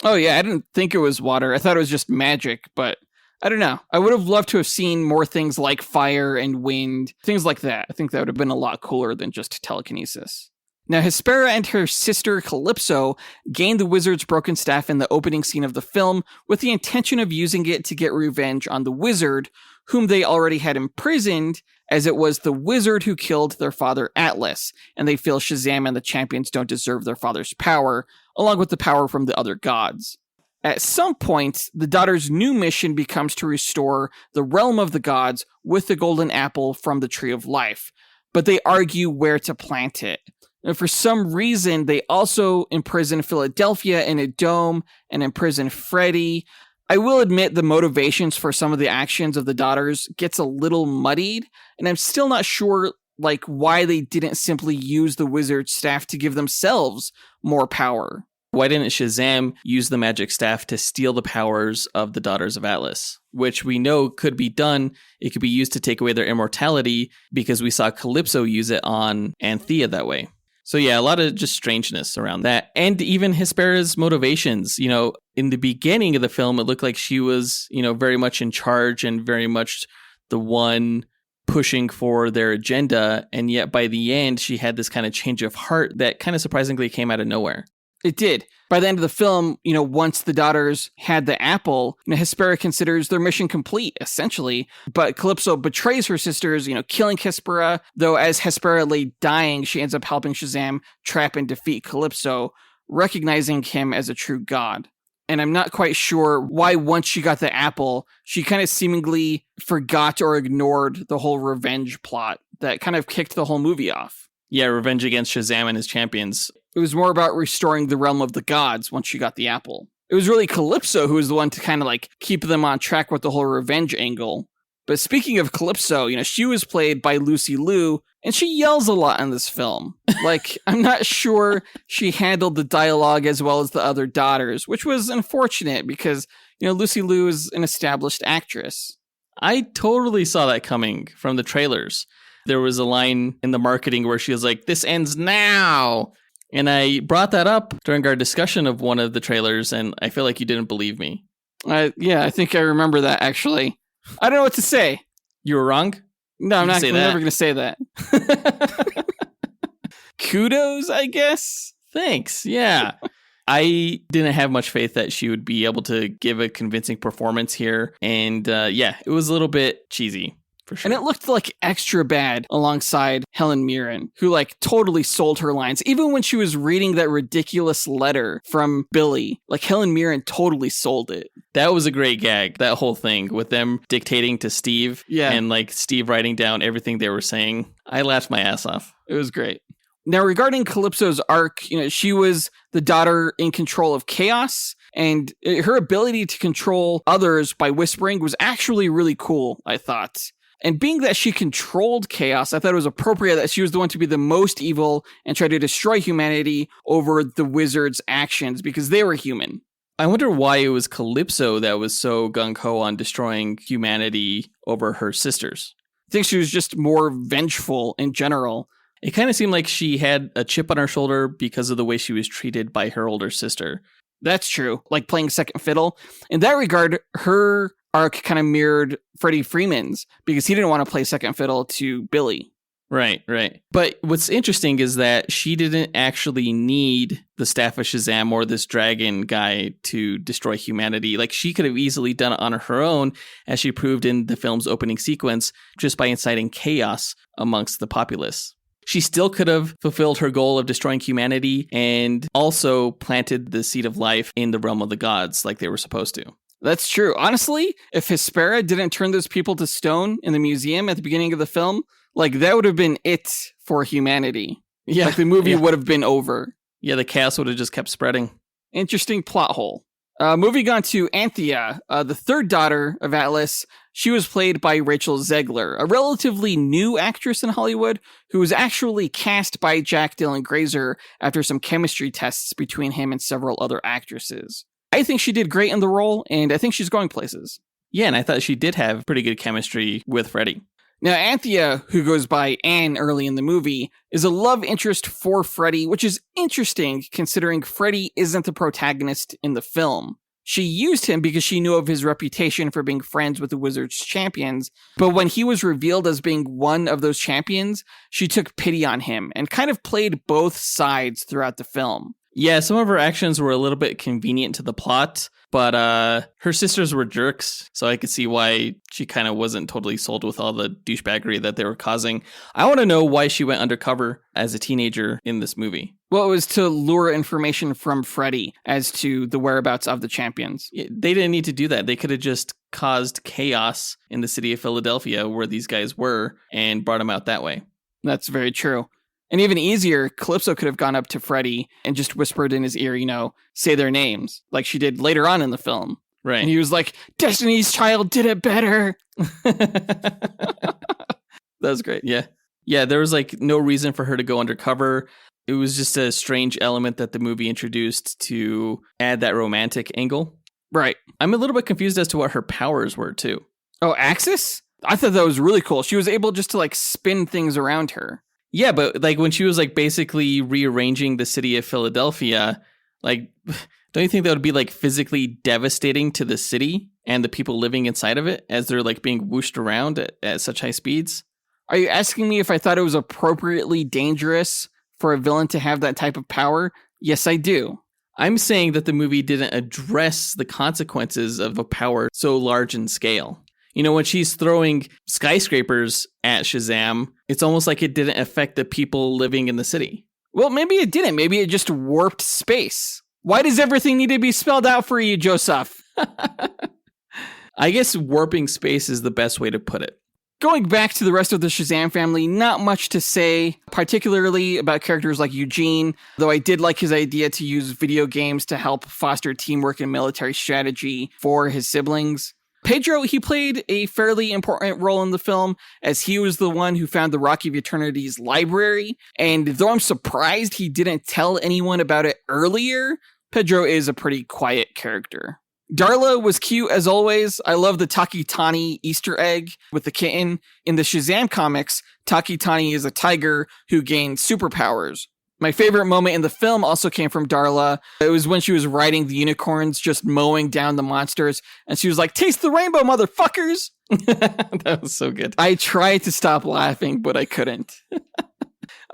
Oh yeah, I didn't think it was water. I thought it was just magic, but I don't know. I would have loved to have seen more things like fire and wind, things like that. I think that would have been a lot cooler than just telekinesis. Now, Hespera and her sister Calypso gained the wizard's broken staff in the opening scene of the film with the intention of using it to get revenge on the wizard, whom they already had imprisoned, as it was the wizard who killed their father Atlas, and they feel Shazam and the champions don't deserve their father's power, along with the power from the other gods. At some point, the daughters' new mission becomes to restore the realm of the gods with the golden apple from the Tree of Life, but they argue where to plant it. And for some reason, they also imprison Philadelphia in a dome and imprison Freddy. I will admit the motivations for some of the actions of the daughters gets a little muddied, and I'm still not sure like why they didn't simply use the wizard's staff to give themselves more power. Why didn't Shazam use the magic staff to steal the powers of the Daughters of Atlas? Which we know could be done. It could be used to take away their immortality because we saw Calypso use it on Anthea that way. So yeah, a lot of just strangeness around that. And even Hespera's motivations, in the beginning of the film, it looked like she was, very much in charge and very much the one pushing for their agenda. And yet by the end, she had this kind of change of heart that kind of surprisingly came out of nowhere. It did. By the end of the film, once the daughters had the apple, Hespera considers their mission complete, essentially. But Calypso betrays her sisters, killing Hespera, though as Hespera lay dying, she ends up helping Shazam trap and defeat Calypso, recognizing him as a true god. And I'm not quite sure why once she got the apple, she kind of seemingly forgot or ignored the whole revenge plot that kind of kicked the whole movie off. Yeah, revenge against Shazam and his champions. It was more about restoring the realm of the gods once she got the apple. It was really Calypso who was the one to kind of like keep them on track with the whole revenge angle. But speaking of Calypso, she was played by Lucy Liu, and she yells a lot in this film. Like, I'm not sure she handled the dialogue as well as the other daughters, which was unfortunate because, Lucy Liu is an established actress. I totally saw that coming from the trailers. There was a line in the marketing where she was like, "This ends now." And I brought that up during our discussion of one of the trailers, and I feel like you didn't believe me. Yeah, I think I remember that, actually. I don't know what to say. You were wrong? No, I'm never going to say that. Kudos, I guess? Thanks, yeah. I didn't have much faith that she would be able to give a convincing performance here. And it was a little bit cheesy. For sure. And it looked like extra bad alongside Helen Mirren, who like totally sold her lines. Even when she was reading that ridiculous letter from Billy, like Helen Mirren totally sold it. That was a great gag, that whole thing with them dictating to Steve and like Steve writing down everything they were saying. I laughed my ass off. It was great. Now, regarding Calypso's arc, she was the daughter in control of chaos, and her ability to control others by whispering was actually really cool, I thought. And being that she controlled chaos, I thought it was appropriate that she was the one to be the most evil and try to destroy humanity over the wizards' actions because they were human. I wonder why it was Calypso that was so gung-ho on destroying humanity over her sisters. I think she was just more vengeful in general. It kind of seemed like she had a chip on her shoulder because of the way she was treated by her older sister. That's true, like playing second fiddle. In that regard, her arc kind of mirrored Freddie Freeman's because he didn't want to play second fiddle to Billy. Right. But what's interesting is that she didn't actually need the Staff of Shazam or this dragon guy to destroy humanity. Like, she could have easily done it on her own, as she proved in the film's opening sequence, just by inciting chaos amongst the populace. She still could have fulfilled her goal of destroying humanity and also planted the seed of life in the realm of the gods like they were supposed to. That's true. Honestly, if Hespera didn't turn those people to stone in the museum at the beginning of the film, like that would have been it for humanity. Yeah. Like the movie would have been over. Yeah, the chaos would have just kept spreading. Interesting plot hole. Moving on to Anthea, the third daughter of Atlas. She was played by Rachel Zegler, a relatively new actress in Hollywood who was actually cast by Jack Dylan Grazer after some chemistry tests between him and several other actresses. I think she did great in the role, and I think she's going places. Yeah, and I thought she did have pretty good chemistry with Freddie. Now, Anthea, who goes by Anne early in the movie, is a love interest for Freddie, which is interesting considering Freddie isn't the protagonist in the film. She used him because she knew of his reputation for being friends with the Wizards champions, but when he was revealed as being one of those champions, she took pity on him and kind of played both sides throughout the film. Yeah, some of her actions were a little bit convenient to the plot, but her sisters were jerks, so I could see why she kind of wasn't totally sold with all the douchebaggery that they were causing. I want to know why she went undercover as a teenager in this movie. Well, it was to lure information from Freddie as to the whereabouts of the champions. They didn't need to do that. They could have just caused chaos in the city of Philadelphia where these guys were and brought them out that way. That's very true. And even easier, Calypso could have gone up to Freddie and just whispered in his ear, say their names, like she did later on in the film. Right. And he was like, Destiny's Child did it better. That was great. Yeah. Yeah, there was like no reason for her to go undercover. It was just a strange element that the movie introduced to add that romantic angle. Right. I'm a little bit confused as to what her powers were, too. Oh, Axis? I thought that was really cool. She was able just to spin things around her. Yeah, but when she was basically rearranging the city of Philadelphia, don't you think that would be physically devastating to the city and the people living inside of it as they're being whooshed around at such high speeds? Are you asking me if I thought it was appropriately dangerous for a villain to have that type of power? Yes, I do. I'm saying that the movie didn't address the consequences of a power so large in scale. When she's throwing skyscrapers at Shazam, it's almost like it didn't affect the people living in the city. Well, maybe it didn't. Maybe it just warped space. Why does everything need to be spelled out for you, Joseph? I guess warping space is the best way to put it. Going back to the rest of the Shazam family, not much to say, particularly about characters like Eugene, though I did like his idea to use video games to help foster teamwork and military strategy for his siblings. Pedro, he played a fairly important role in the film, as he was the one who found the Rock of Eternity's library, and though I'm surprised he didn't tell anyone about it earlier, Pedro is a pretty quiet character. Darla was cute as always. I love the Takitani Easter egg with the kitten. In the Shazam comics, Takitani is a tiger who gained superpowers. My favorite moment in the film also came from Darla. It was when she was riding the unicorns, just mowing down the monsters, and she was like, "Taste the rainbow, motherfuckers!" That was so good. I tried to stop laughing, but I couldn't.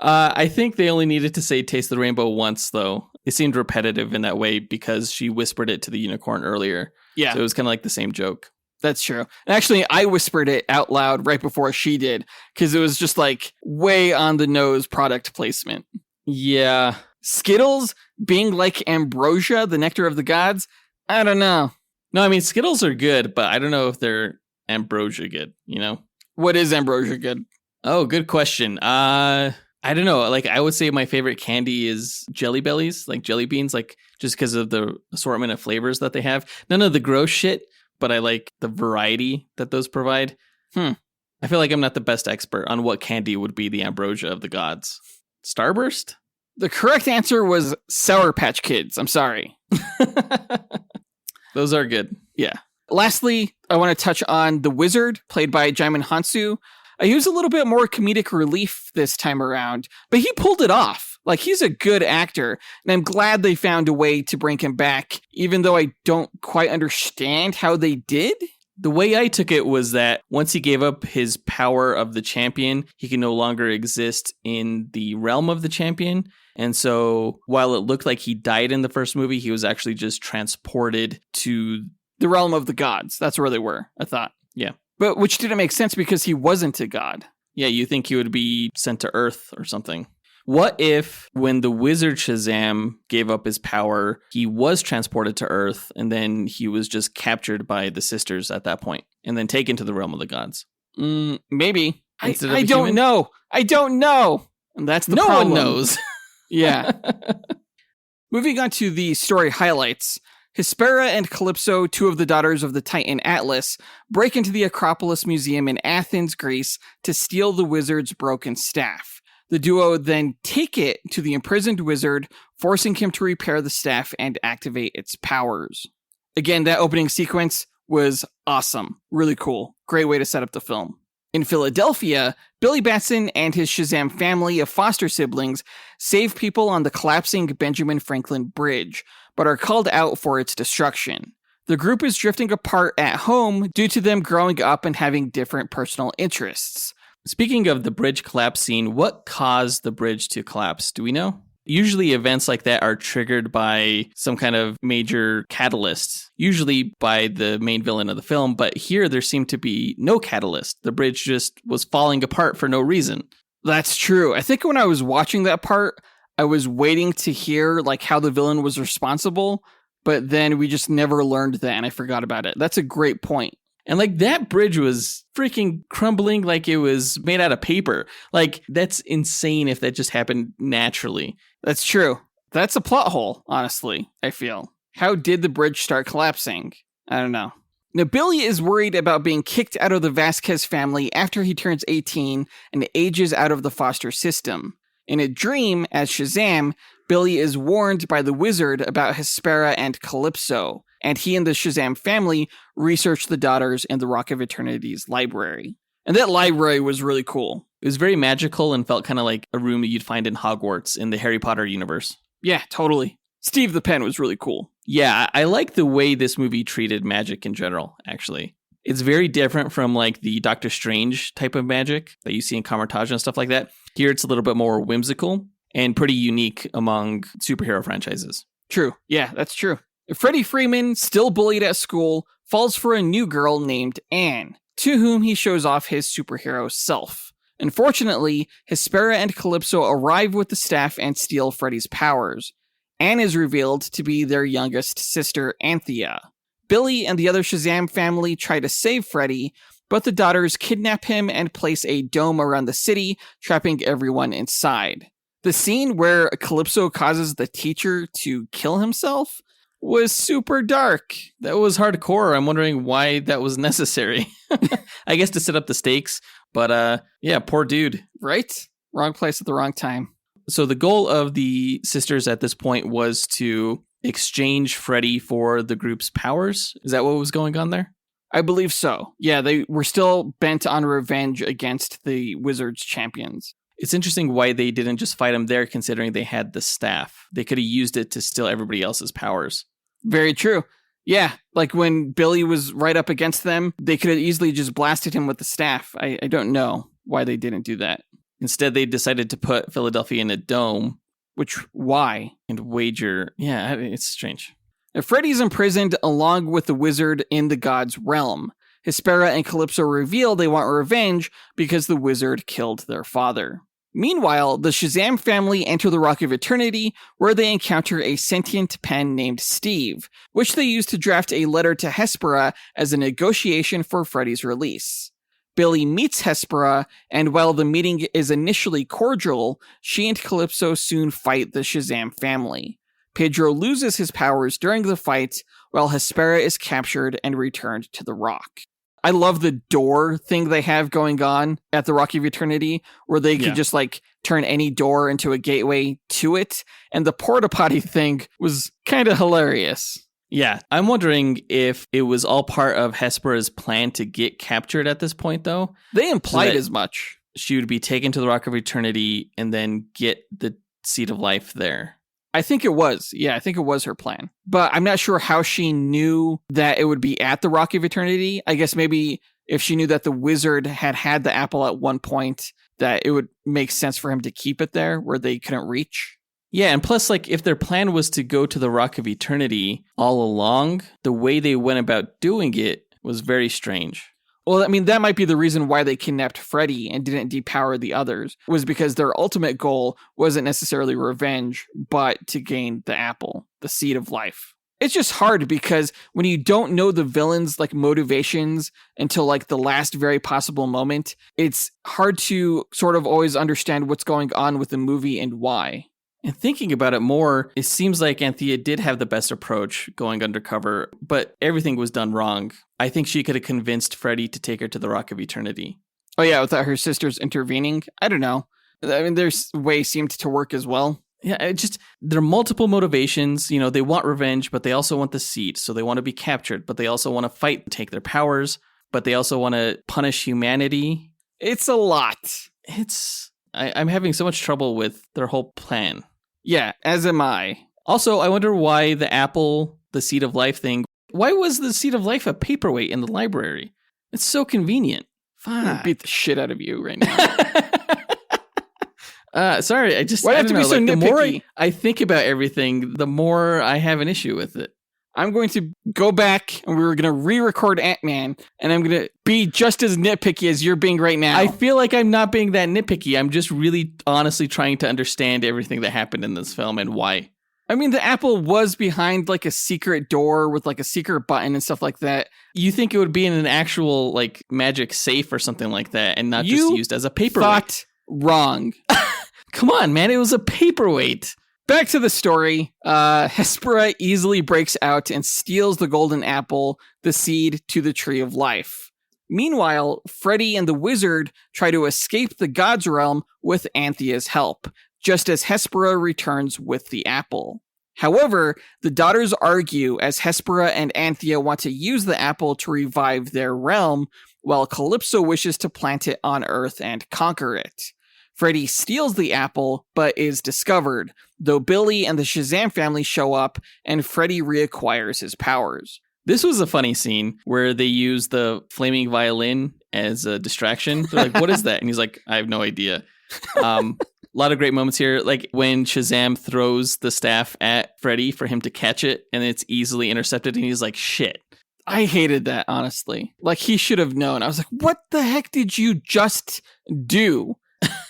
I think they only needed to say "taste the rainbow" once, though. It seemed repetitive in that way because she whispered it to the unicorn earlier. Yeah. So it was kind of like the same joke. That's true. And actually, I whispered it out loud right before she did, because it was just like way on the nose product placement. Yeah. Skittles being like ambrosia, the nectar of the gods. I don't know. No, I mean, Skittles are good, but I don't know if they're ambrosia good, you know? What is ambrosia good? Oh, good question. I don't know. Like, I would say my favorite candy is Jelly Bellies, like jelly beans, like just because of the assortment of flavors that they have. None of the gross shit, but I like the variety that those provide. I feel like I'm not the best expert on what candy would be the ambrosia of the gods. Starburst? The correct answer was Sour Patch Kids. I'm sorry. Those are good. Yeah. Lastly, I want to touch on the wizard, played by Jaimin Hansu. He was a little bit more comedic relief this time around, but he pulled it off. Like, he's a good actor, and I'm glad they found a way to bring him back, even though I don't quite understand how they did. The way I took it was that once he gave up his power of the champion, he can no longer exist in the realm of the champion. And so while it looked like he died in the first movie, he was actually just transported to the realm of the gods. That's where they were, I thought. Yeah. But which didn't make sense because he wasn't a god. Yeah, you think he would be sent to Earth or something. What if when the wizard Shazam gave up his power, he was transported to Earth and then he was just captured by the sisters at that point and then taken to the realm of the gods? Maybe. I don't human? know. I don't know. And that's the problem. No one knows. Yeah. Moving on to the story highlights. Hespera and Calypso, two of the daughters of the Titan Atlas, break into the Acropolis Museum in Athens, Greece, to steal the wizard's broken staff. The duo then take it to the imprisoned wizard, forcing him to repair the staff and activate its powers. Again, that opening sequence was awesome. Really cool. Great way to set up the film. In Philadelphia, Billy Batson and his Shazam family of foster siblings save people on the collapsing Benjamin Franklin Bridge, but are called out for its destruction. The group is drifting apart at home due to them growing up and having different personal interests. Speaking of the bridge collapse scene, what caused the bridge to collapse? Do we know? Usually events like that are triggered by some kind of major catalyst, usually by the main villain of the film, but here there seemed to be no catalyst. The bridge just was falling apart for no reason. That's true. I think when I was watching that part, I was waiting to hear like how the villain was responsible, but then we just never learned that and I forgot about it. That's a great point. And like that bridge was freaking crumbling like it was made out of paper. Like that's insane if that just happened naturally. That's true. That's a plot hole, honestly, I feel. How did the bridge start collapsing? I don't know. Now, Billy is worried about being kicked out of the Vasquez family after he turns 18 and ages out of the foster system. In a dream, as Shazam, Billy is warned by the wizard about Hespera and Calypso, and he and the Shazam family research the daughters in the Rock of Eternity's library. And that library was really cool. It was very magical and felt kind of like a room that you'd find in Hogwarts in the Harry Potter universe. Yeah, totally. Steve the Pen was really cool. Yeah, I like the way this movie treated magic in general, actually. It's very different from like the Doctor Strange type of magic that you see in Kamar-Taj and stuff like that. Here it's a little bit more whimsical and pretty unique among superhero franchises. True. Yeah, that's true. Freddie Freeman, still bullied at school, falls for a new girl named Anne, to whom he shows off his superhero self. Unfortunately, Hespera and Calypso arrive with the staff and steal Freddie's powers. Anne is revealed to be their youngest sister, Anthea. Billy and the other Shazam family try to save Freddie, but the daughters kidnap him and place a dome around the city, trapping everyone inside. The scene where Calypso causes the teacher to kill himself was super dark. That was hardcore. I'm wondering why that was necessary. I guess to set up the stakes, but yeah, poor dude. Right? Wrong place at the wrong time. So the goal of the sisters at this point was to exchange Freddie for the group's powers. Is that what was going on there? I believe so. Yeah, they were still bent on revenge against the Wizards champions. It's interesting why they didn't just fight him there, considering they had the staff. They could have used it to steal everybody else's powers. Very true. Yeah, like when Billy was right up against them, they could have easily just blasted him with the staff. I don't know why they didn't do that. Instead, they decided to put Philadelphia in a dome. Why? And wager. Yeah, it's strange. Now, Freddy's imprisoned along with the wizard in the god's realm. Hespera and Calypso reveal they want revenge because the wizard killed their father. Meanwhile, the Shazam family enter the Rock of Eternity, where they encounter a sentient pen named Steve, which they use to draft a letter to Hespera as a negotiation for Freddy's release. Billy meets Hespera, and while the meeting is initially cordial, she and Calypso soon fight the Shazam family. Pedro loses his powers during the fight, while Hespera is captured and returned to the Rock. I love the door thing they have going on at the Rock of Eternity, where they can just like turn any door into a gateway to it. And the porta potty thing was kind of hilarious. Yeah, I'm wondering if it was all part of Hespera's plan to get captured at this point, though. They implied as much. She would be taken to the Rock of Eternity and then get the Seed of Life there. I think it was. Yeah, I think it was her plan. But I'm not sure how she knew that it would be at the Rock of Eternity. I guess maybe if she knew that the wizard had the apple at one point, that it would make sense for him to keep it there where they couldn't reach. Yeah, and plus, like, if their plan was to go to the Rock of Eternity all along, the way they went about doing it was very strange. Well, I mean, that might be the reason why they kidnapped Freddy and didn't depower the others, was because their ultimate goal wasn't necessarily revenge, but to gain the apple, the Seed of Life. It's just hard because when you don't know the villain's like motivations until like the last very possible moment, it's hard to sort of always understand what's going on with the movie and why. And thinking about it more, it seems like Anthea did have the best approach going undercover, but everything was done wrong. I think she could have convinced Freddy to take her to the Rock of Eternity. Oh yeah, without her sisters intervening? I don't know. I mean, their way seemed to work as well. Yeah, there are multiple motivations. You know, they want revenge, but they also want the seed. So they want to be captured, but they also want to fight, take their powers, but they also want to punish humanity. It's a lot. I'm having so much trouble with their whole plan. Yeah, as am I. Also, I wonder why the apple, the Seed of Life thing, why was the Seed of Life a paperweight in the library? It's so convenient. I'm gonna beat the shit out of you right now. Sorry, why do you have to be so nitpicky? The more I think about everything, the more I have an issue with it. I'm going to go back and we're going to re-record Ant-Man and I'm going to be just as nitpicky as you're being right now. I feel like I'm not being that nitpicky. I'm just really honestly trying to understand everything that happened in this film and why. I mean, the apple was behind like a secret door with like a secret button and stuff like that. You think it would be in an actual like magic safe or something like that and not just used as a paperweight? Thought wrong. Come on, man. It was a paperweight. Back to the story, Hespera easily breaks out and steals the golden apple, the seed to the Tree of Life. Meanwhile, Freddy and the wizard try to escape the God's realm with Anthea's help, just as Hespera returns with the apple. However, the daughters argue as Hespera and Anthea want to use the apple to revive their realm, while Calypso wishes to plant it on Earth and conquer it. Freddy steals the apple, but is discovered, though Billy and the Shazam family show up, and Freddy reacquires his powers. This was a funny scene where they use the flaming violin as a distraction. They're like, what is that? And he's like, I have no idea. A lot of great moments here, like when Shazam throws the staff at Freddy for him to catch it, and it's easily intercepted, and he's like, shit. I hated that, honestly. Like, he should have known. I was like, what the heck did you just do?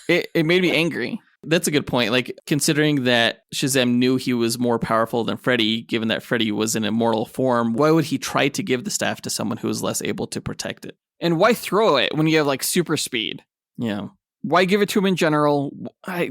It made me angry. That's a good point. Like, considering that Shazam knew he was more powerful than Freddy, given that Freddy was in immortal form, why would he try to give the staff to someone who was less able to protect it? And why throw it when you have, like, super speed? Yeah. Why give it to him in general? So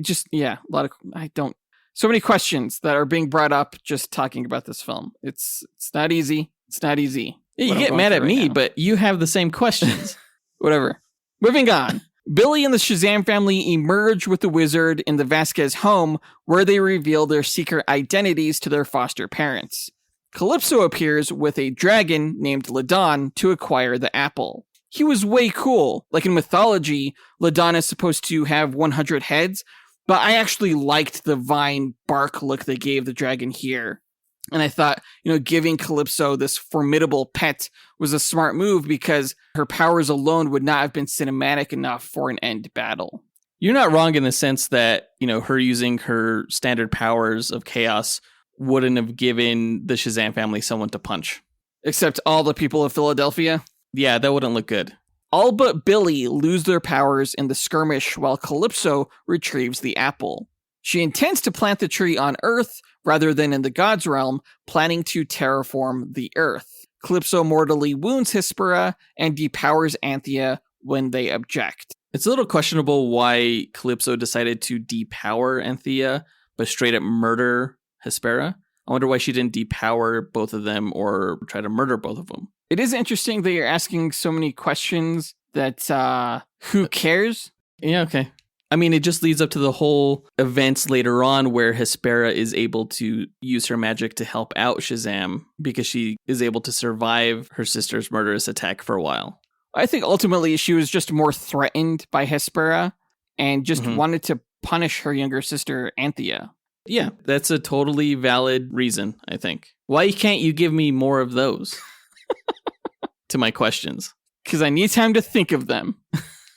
many questions that are being brought up just talking about this film. It's not easy. It's not easy. Yeah, you get mad at me, but you have the same questions. Whatever. Moving on. Billy and the Shazam family emerge with the wizard in the Vasquez home, where they reveal their secret identities to their foster parents. Calypso appears with a dragon named Ladon to acquire the apple. He was way cool. Like in mythology, Ladon is supposed to have 100 heads, but I actually liked the vine bark look they gave the dragon here. And I thought, giving Calypso this formidable pet was a smart move because her powers alone would not have been cinematic enough for an end battle. You're not wrong in the sense that, her using her standard powers of chaos wouldn't have given the Shazam family someone to punch. Except all the people of Philadelphia? Yeah, that wouldn't look good. All but Billy lose their powers in the skirmish while Calypso retrieves the apple. She intends to plant the tree on Earth rather than in the God's realm, planning to terraform the Earth. Calypso mortally wounds Hespera and depowers Anthea when they object. It's a little questionable why Calypso decided to depower Anthea, but straight up murder Hespera. I wonder why she didn't depower both of them or try to murder both of them. It is interesting that you're asking so many questions that, who cares? Yeah, okay. I mean, it just leads up to the whole events later on where Hespera is able to use her magic to help out Shazam because she is able to survive her sister's murderous attack for a while. I think ultimately she was just more threatened by Hespera and just wanted to punish her younger sister, Anthea. Yeah, that's a totally valid reason, I think. Why can't you give me more of those? To my questions. Because I need time to think of them.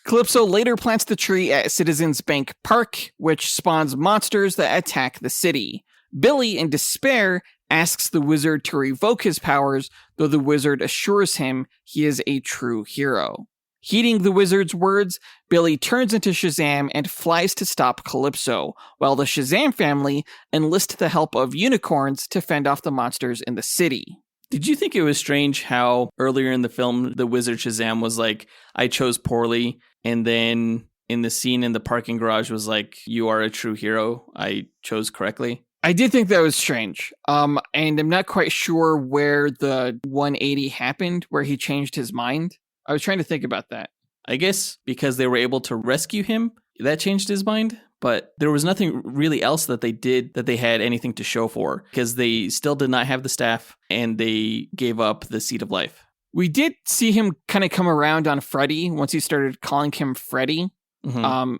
Calypso later plants the tree at Citizens Bank Park, which spawns monsters that attack the city. Billy, in despair, asks the wizard to revoke his powers, though the wizard assures him he is a true hero. Heeding the wizard's words, Billy turns into Shazam and flies to stop Calypso, while the Shazam family enlist the help of unicorns to fend off the monsters in the city. Did you think it was strange how earlier in the film, the wizard Shazam was like, I chose poorly, and then in the scene in the parking garage was like, you are a true hero, I chose correctly? I did think that was strange, and I'm not quite sure where the 180 happened, where he changed his mind. I was trying to think about that. I guess because they were able to rescue him, that changed his mind. But there was nothing really else that they did that they had anything to show for, because they still did not have the staff and they gave up the Seed of Life. We did see him kind of come around on Freddy once he started calling him Freddy.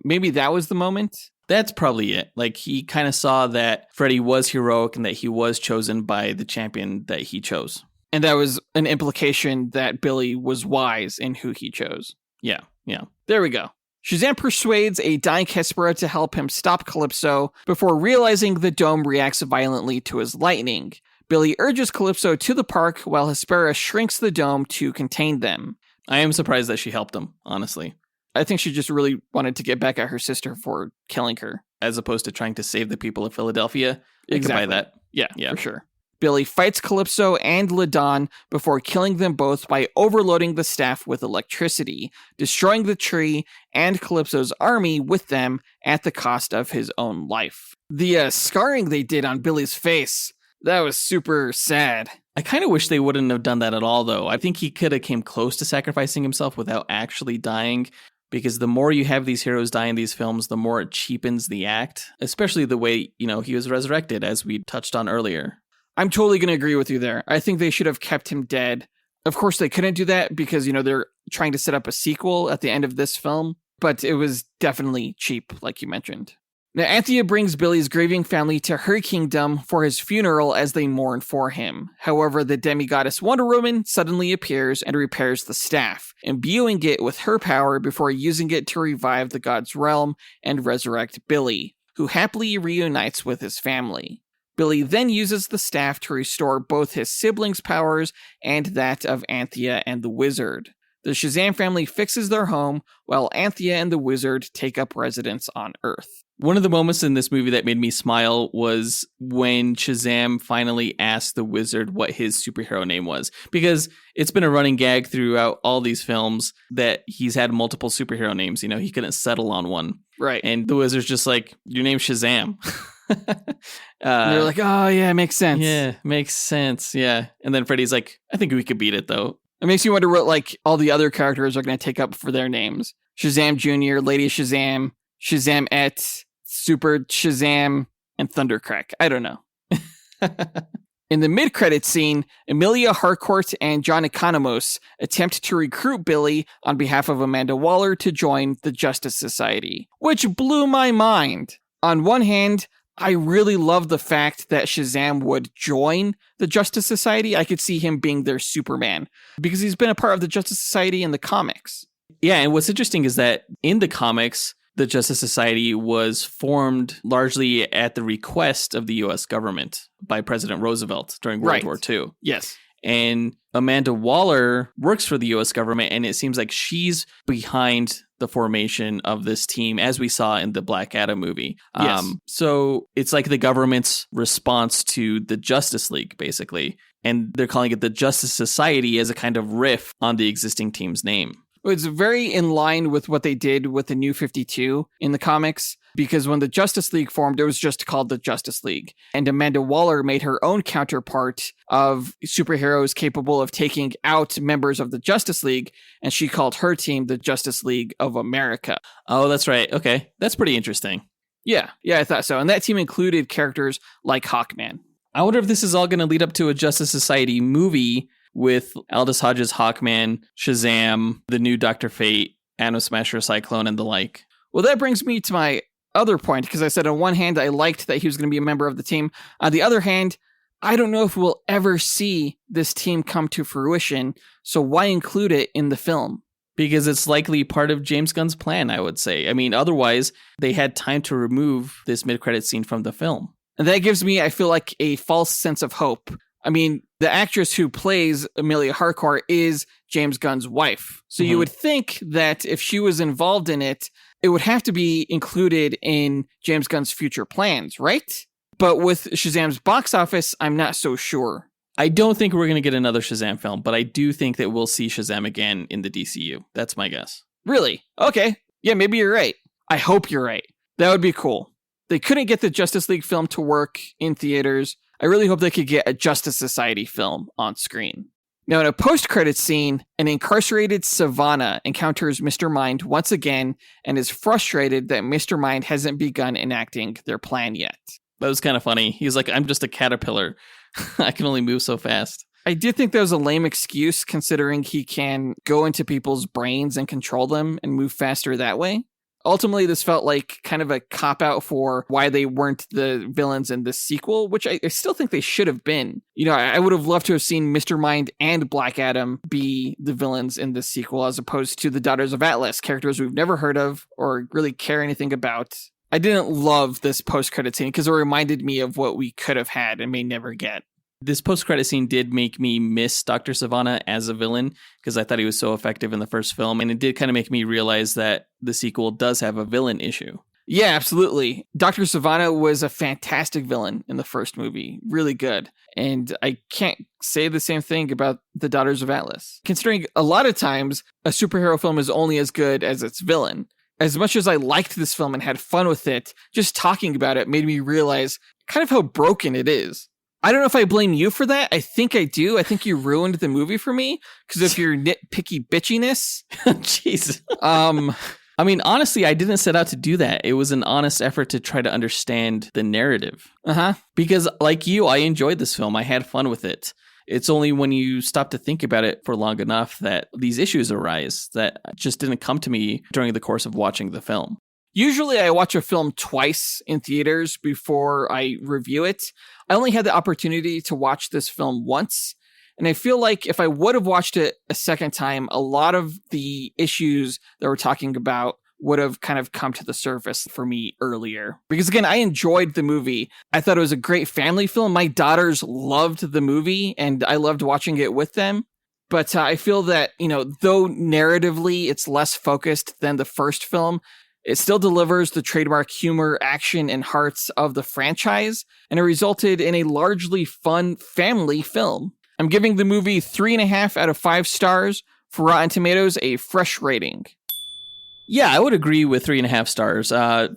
Maybe that was the moment. That's probably it. Like, he kind of saw that Freddy was heroic and that he was chosen by the champion that he chose. And that was an implication that Billy was wise in who he chose. Yeah. There we go. Shazam persuades a dying Hespera to help him stop Calypso before realizing the dome reacts violently to his lightning. Billy urges Calypso to the park while Hespera shrinks the dome to contain them. I am surprised that she helped him, honestly. I think she just really wanted to get back at her sister for killing her. As opposed to trying to save the people of Philadelphia. I could buy that. Yeah, for sure. Billy fights Calypso and Ladon before killing them both by overloading the staff with electricity, destroying the tree and Calypso's army with them at the cost of his own life. The scarring they did on Billy's face, that was super sad. I kind of wish they wouldn't have done that at all, though. I think he could have came close to sacrificing himself without actually dying, because the more you have these heroes die in these films, the more it cheapens the act, especially the way, he was resurrected, as we touched on earlier. I'm totally going to agree with you there. I think they should have kept him dead. Of course, they couldn't do that because, they're trying to set up a sequel at the end of this film, but it was definitely cheap, like you mentioned. Now, Anthea brings Billy's grieving family to her kingdom for his funeral as they mourn for him. However, the demigoddess Wonder Woman suddenly appears and repairs the staff, imbuing it with her power before using it to revive the god's realm and resurrect Billy, who happily reunites with his family. Billy then uses the staff to restore both his siblings' powers and that of Anthea and the wizard. The Shazam family fixes their home, while Anthea and the wizard take up residence on Earth. One of the moments in this movie that made me smile was when Shazam finally asked the wizard what his superhero name was. Because it's been a running gag throughout all these films that he's had multiple superhero names. He couldn't settle on one. Right. And the wizard's just like, your name's Shazam. And they're like, oh, yeah, makes sense. Yeah, makes sense. Yeah. And then Freddy's like, I think we could beat it, though. It makes you wonder what, all the other characters are going to take up for their names. Shazam Jr., Lady Shazam, Shazamette, Super Shazam, and Thundercrack. I don't know. In the mid-credits scene, Emilia Harcourt and John Economos attempt to recruit Billy on behalf of Amanda Waller to join the Justice Society, which blew my mind. On one hand, I really love the fact that Shazam would join the Justice Society. I could see him being their Superman because he's been a part of the Justice Society in the comics. Yeah, and what's interesting is that in the comics, the Justice Society was formed largely at the request of the U.S. government by President Roosevelt during World War II. Yes. And Amanda Waller works for the U.S. government, and it seems like she's behind the formation of this team, as we saw in the Black Adam movie. Yes. So it's like the government's response to the Justice League, basically. And they're calling it the Justice Society as a kind of riff on the existing team's name. It's very in line with what they did with the New 52 in the comics, because when the Justice League formed, it was just called the Justice League. And Amanda Waller made her own counterpart of superheroes capable of taking out members of the Justice League, and she called her team the Justice League of America. Oh, that's right. Okay. That's pretty interesting. Yeah, I thought so. And that team included characters like Hawkman. I wonder if this is all going to lead up to a Justice Society movie with Aldous Hodge's Hawkman, Shazam, the new Dr. Fate, Atom Smasher, Cyclone, and the like. Well, that brings me to my other point, because I said on one hand, I liked that he was going to be a member of the team. On the other hand, I don't know if we'll ever see this team come to fruition, so why include it in the film? Because it's likely part of James Gunn's plan, I would say. I mean, otherwise, they had time to remove this mid-credits scene from the film. And that gives me, I feel like, a false sense of hope. I mean, the actress who plays Amelia Harcourt is James Gunn's wife. So you would think that if she was involved in it, it would have to be included in James Gunn's future plans, right? But with Shazam's box office, I'm not so sure. I don't think we're going to get another Shazam film, but I do think that we'll see Shazam again in the DCU. That's my guess. Really? Okay. Yeah, maybe you're right. I hope you're right. That would be cool. They couldn't get the Justice League film to work in theaters. I really hope they could get a Justice Society film on screen. Now, in a post-credits scene, an incarcerated Savannah encounters Mr. Mind once again and is frustrated that Mr. Mind hasn't begun enacting their plan yet. That was kind of funny. He's like, I'm just a caterpillar. I can only move so fast. I did think that was a lame excuse, considering he can go into people's brains and control them and move faster that way. Ultimately, this felt like kind of a cop-out for why they weren't the villains in this sequel, which I still think they should have been. You know, I would have loved to have seen Mr. Mind and Black Adam be the villains in this sequel, as opposed to the Daughters of Atlas, characters we've never heard of or really care anything about. I didn't love this post-credit scene because it reminded me of what we could have had and may never get. This post-credit scene did make me miss Dr. Savannah as a villain because I thought he was so effective in the first film, and it did kind of make me realize that the sequel does have a villain issue. Yeah, absolutely. Dr. Savannah was a fantastic villain in the first movie. Really good. And I can't say the same thing about the Daughters of Atlas, considering a lot of times a superhero film is only as good as its villain. As much as I liked this film and had fun with it, just talking about it made me realize kind of how broken it is. I don't know if I blame you for that. I think I do. I think you ruined the movie for me because of your nitpicky bitchiness. Jeez. I mean, honestly, I didn't set out to do that. It was an honest effort to try to understand the narrative. Because like you, I enjoyed this film. I had fun with it. It's only when you stop to think about it for long enough that these issues arise that just didn't come to me during the course of watching the film. Usually I watch a film twice in theaters before I review it. I only had the opportunity to watch this film once, and I feel like if I would have watched it a second time, a lot of the issues that we're talking about would have kind of come to the surface for me earlier. Because again, I enjoyed the movie. I thought it was a great family film. My daughters loved the movie, and I loved watching it with them. But I feel that, you know, though narratively it's less focused than the first film, it still delivers the trademark humor, action, and hearts of the franchise, and it resulted in a largely fun family film. I'm giving the movie 3.5 out of 5 stars. For Rotten Tomatoes, a fresh rating. Yeah, I would agree with 3.5 stars.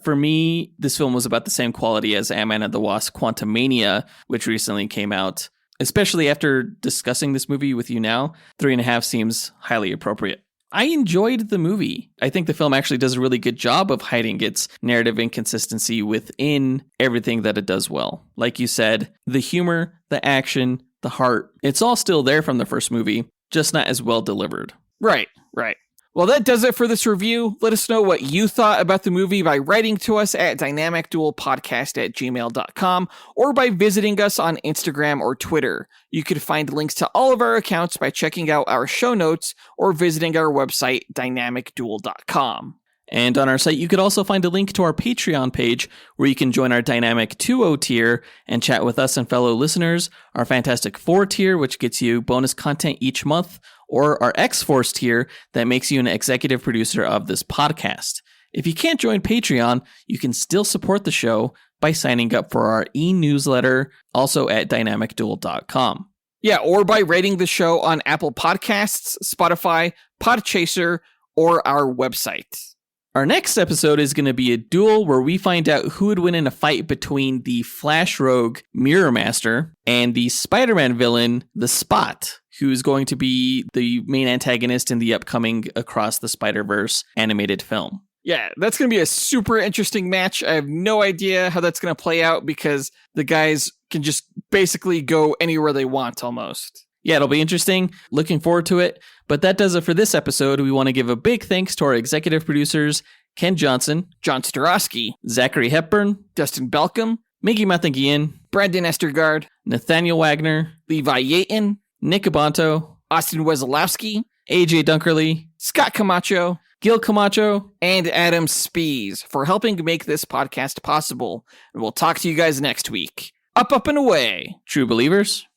For me, this film was about the same quality as Ant-Man and the Wasp: Quantumania, which recently came out. Especially after discussing this movie with you now, 3.5 seems highly appropriate. I enjoyed the movie. I think the film actually does a really good job of hiding its narrative inconsistency within everything that it does well. Like you said, the humor, the action, the heart, it's all still there from the first movie, just not as well delivered. Right. Well, that does it for this review. Let us know what you thought about the movie by writing to us at dynamicduelpodcast@gmail.com or by visiting us on Instagram or Twitter. You can find links to all of our accounts by checking out our show notes or visiting our website, dynamicduel.com. And on our site, you could also find a link to our Patreon page where you can join our Dynamic 2.0 tier and chat with us and fellow listeners, our Fantastic 4 tier, which gets you bonus content each month, or our X-Force tier that makes you an executive producer of this podcast. If you can't join Patreon, you can still support the show by signing up for our e-newsletter, also at dynamicduel.com. Yeah, or by rating the show on Apple Podcasts, Spotify, Podchaser, or our website. Our next episode is going to be a duel where we find out who would win in a fight between the Flash Rogue Mirror Master and the Spider-Man villain, the Spot, who's going to be the main antagonist in the upcoming Across the Spider-Verse animated film. Yeah, that's going to be a super interesting match. I have no idea how that's going to play out because the guys can just basically go anywhere they want almost. Yeah, it'll be interesting. Looking forward to it. But that does it for this episode. We want to give a big thanks to our executive producers, Ken Johnson, John Starosky, Zachary Hepburn, Dustyn Balcom, Miggy Matanguihan, Brandon Estergard, Nathaniel Wagner, Levi Yeaton, Nick Abanto, Austin Wesolowski, AJ Dunkerley, Scott Camacho, Gil Camacho, and Adam Speas for helping make this podcast possible. And we'll talk to you guys next week. Up, and away. True believers.